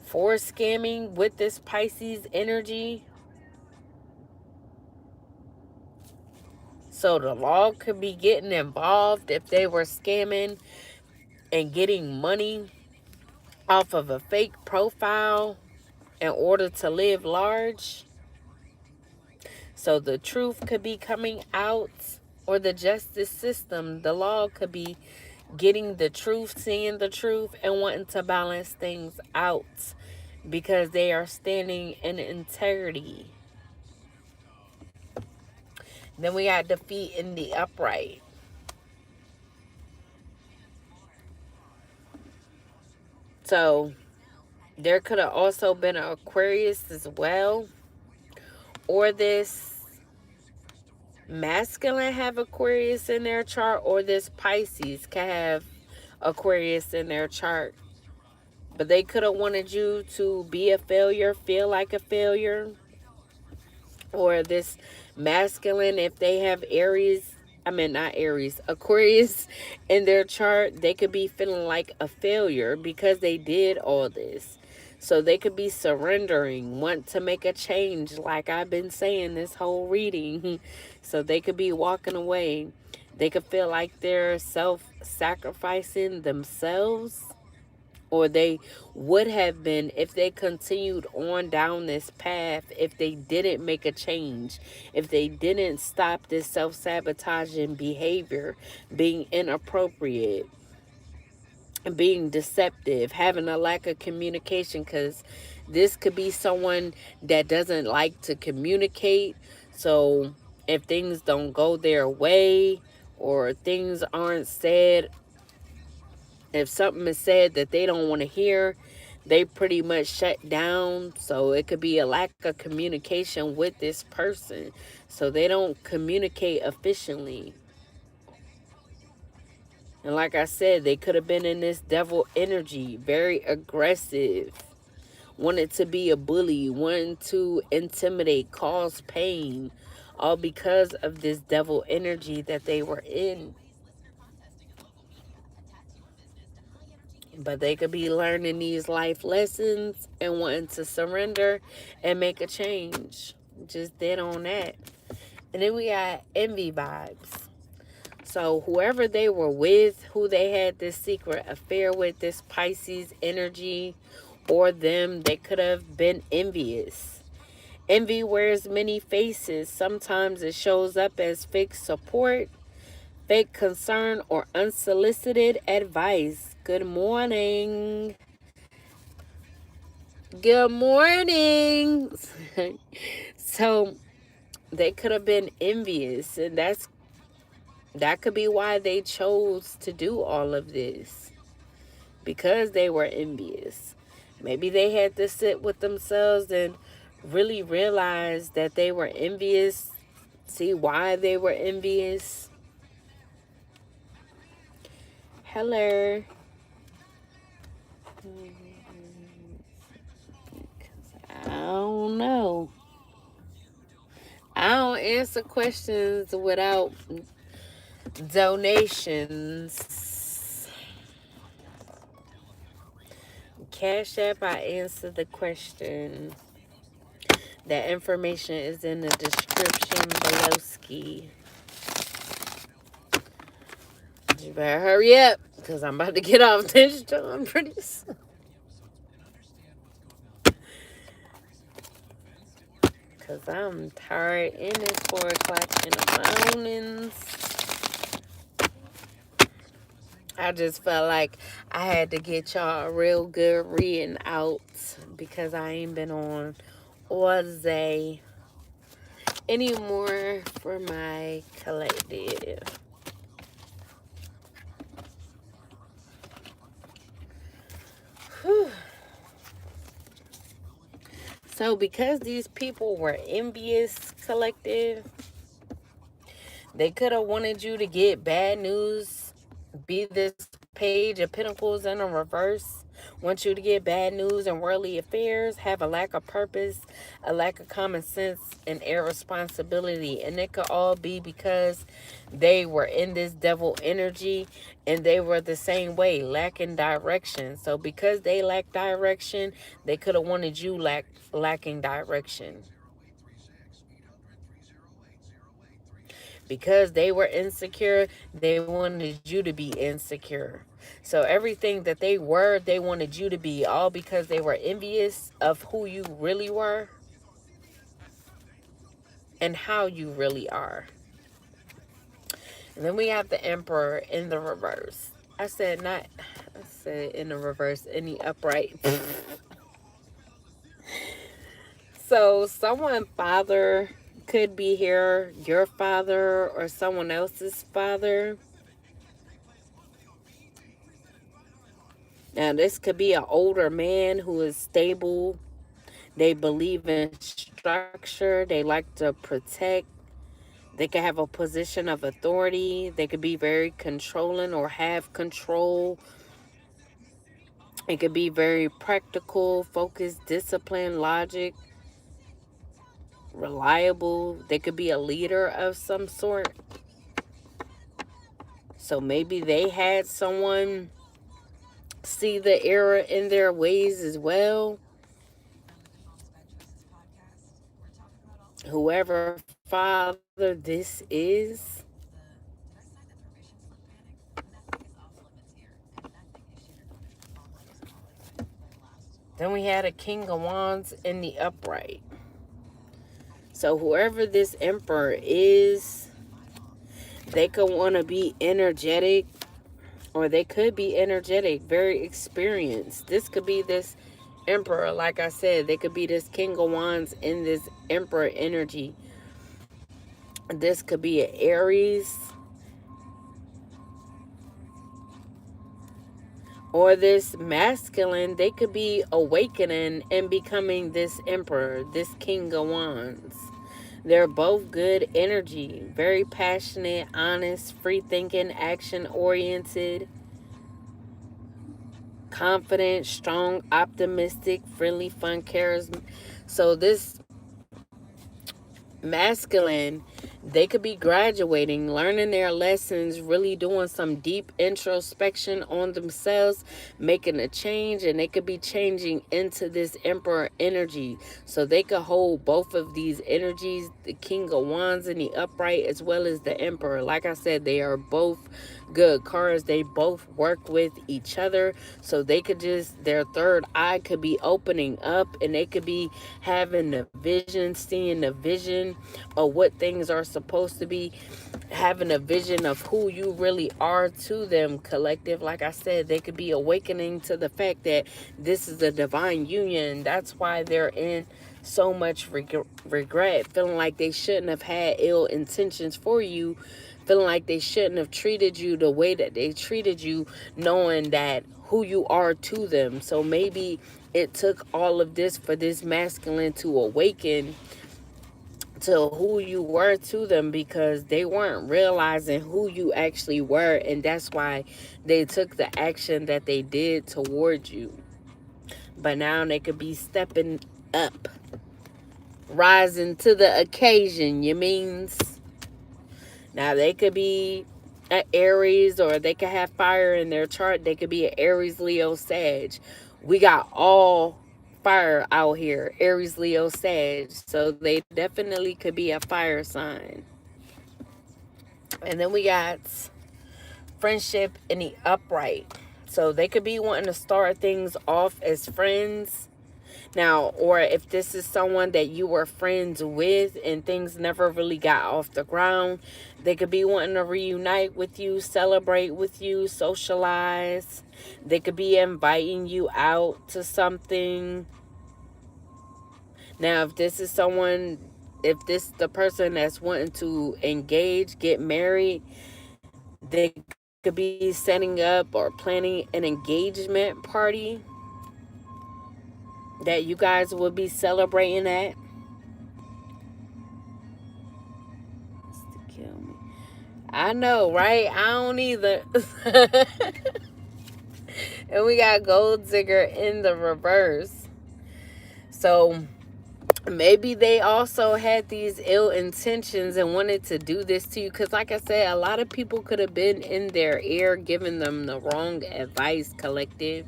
for scamming with this Pisces energy. So the law could be getting involved if they were scamming and getting money off of a fake profile in order to live large. So the truth could be coming out, or the justice system, the law could be getting the truth, seeing the truth, and wanting to balance things out because they are standing in integrity. Then we got defeat in the upright. So there could have also been an Aquarius as well, or this masculine have Aquarius in their chart, or this Pisces can have Aquarius in their chart. But they could have wanted you to be a failure, feel like a failure. Or this masculine, if they have Aquarius in their chart, they could be feeling like a failure because they did all this. So they could be surrendering, want to make a change, like I've been saying this whole reading. So they could be walking away. They could feel like they're self-sacrificing themselves, or they would have been if they continued on down this path, if they didn't make a change, if they didn't stop this self-sabotaging behavior, being inappropriate, being deceptive, having a lack of communication, because this could be someone that doesn't like to communicate. So if things don't go their way, or things aren't said, if something is said that they don't want to hear, they pretty much shut down. So it could be a lack of communication with this person. So they don't communicate efficiently. And like I said, they could have been in this devil energy, very aggressive, wanted to be a bully, wanted to intimidate, cause pain, all because of this devil energy that they were in. But they could be learning these life lessons and wanting to surrender and make a change. Just dead on that. And then we got envy vibes. So whoever they were with, who they had this secret affair with, this Pisces energy or them, they could have been envious. Envy wears many faces. Sometimes it shows up as fake support, fake concern, or unsolicited advice. Good morning. Good morning. So they could have been envious, and that could be why they chose to do all of this, because they were envious. Maybe they had to sit with themselves and really realize that they were envious, see why they were envious. Hello. I don't know. I don't answer questions without donations. Cash App, I answer the question. That information is in the description below ski. You better hurry up, because I'm about to get off this job pretty soon. Because I'm tired and it's 4 o'clock in the mornings. I just felt like I had to get y'all a real good reading out, because I ain't been on all day anymore for my collective. Whew. So because these people were envious, collective, they could have wanted you to get bad news, be this page of pentacles in a reverse, want you to get bad news and worldly affairs, have a lack of purpose, a lack of common sense, and irresponsibility. And it could all be because they were in this devil energy and they were the same way, lacking direction. So because they lack direction, they could have wanted you lacking direction. Because they were insecure, they wanted you to be insecure. So everything that they were, they wanted you to be, all because they were envious of who you really were and how you really are. And then we have the Emperor in the reverse. I said in the reverse, in the upright. So someone father could be here, your father or someone else's father. Now, this could be an older man who is stable. They believe in structure. They like to protect. They could have a position of authority. They could be very controlling or have control. It could be very practical, focused, disciplined, logic, reliable. They could be a leader of some sort. So maybe they had someone see the error in their ways as well. Whoever father this is. Then we had a King of Wands in the upright. So whoever this Emperor is, they could want to be energetic, or they could be energetic, very experienced. This could be this Emperor, like I said, they could be this King of Wands in this Emperor energy. This could be an Aries, or this masculine. They could be awakening and becoming this Emperor, this King of Wands. They're both good energy, very passionate, honest, free-thinking, action-oriented, confident, strong, optimistic, friendly, fun, charismatic. So this masculine, They could be graduating, learning their lessons, really doing some deep introspection on themselves, making a change, and they could be changing into this Emperor energy. So they could hold both of these energies, the King of Wands in the upright as well as the Emperor. Like I said, they are both good cards. They both work with each other. So they could just, their third eye could be opening up, and they could be having the vision, seeing the vision of what things are supposed to be, having a vision of who you really are to them, collective. Like I said, they could be awakening to the fact that this is a divine union. That's why they're in so much regret, feeling like they shouldn't have had ill intentions for you, feeling like they shouldn't have treated you the way that they treated you, knowing that who you are to them. So maybe it took all of this for this masculine to awaken to who you were to them, because they weren't realizing who you actually were, and that's why they took the action that they did towards you. But now they could be stepping up, rising to the occasion, you means. Now they could be an Aries, or they could have fire in their chart. They could be an Aries, Leo, Sag. We got all fire out here, Aries, Leo, Sag. So they definitely could be a fire sign. And then we got friendship in the upright. So they could be wanting to start things off as friends. Now, or if this is someone that you were friends with and things never really got off the ground, they could be wanting to reunite with you, celebrate with you, socialize. They could be inviting you out to something. Now, if this is someone, if this is the person that's wanting to engage, get married, they could be setting up or planning an engagement party that you guys will be celebrating at. To kill me. I know, right? I don't either. And we got Gold Digger in the reverse. So maybe they also had these ill intentions and wanted to do this to you. Because like I said, a lot of people could have been in their ear giving them the wrong advice, collective.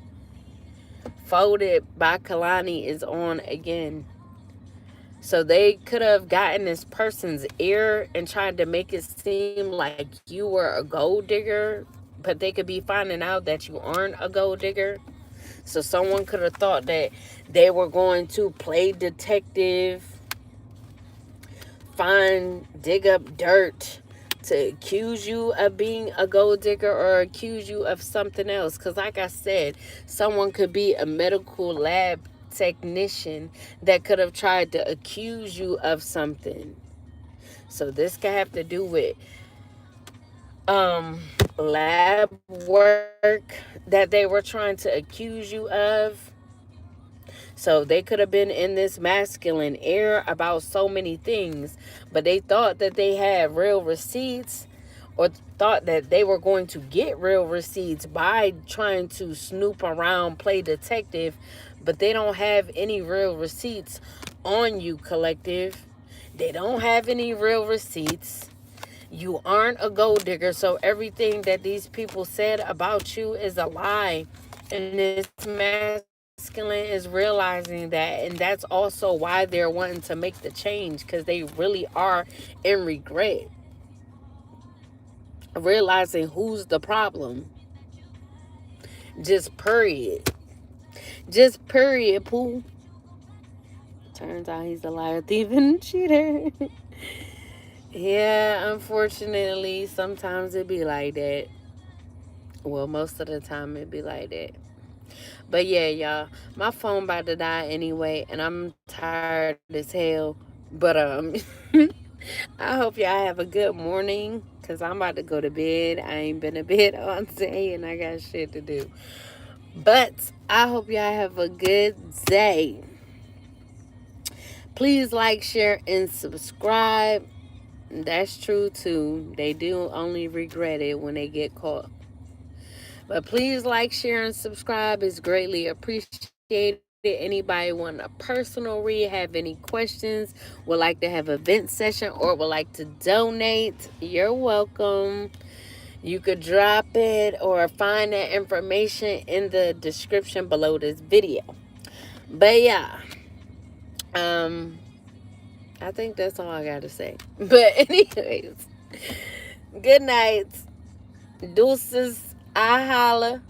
Folded by Kalani is on again. So they could have gotten this person's ear and tried to make it seem like you were a gold digger, but they could be finding out that you aren't a gold digger. So someone could have thought that they were going to play detective, dig up dirt to accuse you of being a gold digger or accuse you of something else. Because like I said, someone could be a medical lab technician that could have tried to accuse you of something. So this could have to do with lab work that they were trying to accuse you of. So they could have been in this masculine air about so many things, but they thought that they had real receipts, or thought that they were going to get real receipts by trying to snoop around, play detective, but they don't have any real receipts on you, collective. They don't have any real receipts. You aren't a gold digger, so everything that these people said about you is a lie. And this masculine is realizing that, and that's also why they're wanting to make the change, because they really are in regret, realizing who's the problem. Just period. Just period, poo. Turns out he's a liar, thief, and cheater. Yeah, unfortunately, sometimes it be like that. Well, most of the time it be like that. But yeah, y'all, my phone about to die anyway, and I'm tired as hell. But I hope y'all have a good morning, because I'm about to go to bed. I ain't been to bed all day, and I got shit to do. But I hope y'all have a good day. Please like, share, and subscribe. That's true too. They do only regret it when they get caught. But please like, share, and subscribe. It's greatly appreciated. Anybody want a personal read, have any questions, would like to have a vent session, or would like to donate, you're welcome. You could drop it or find that information in the description below this video. But yeah, I think that's all I gotta say. But anyways, good night. Deuces. I holla.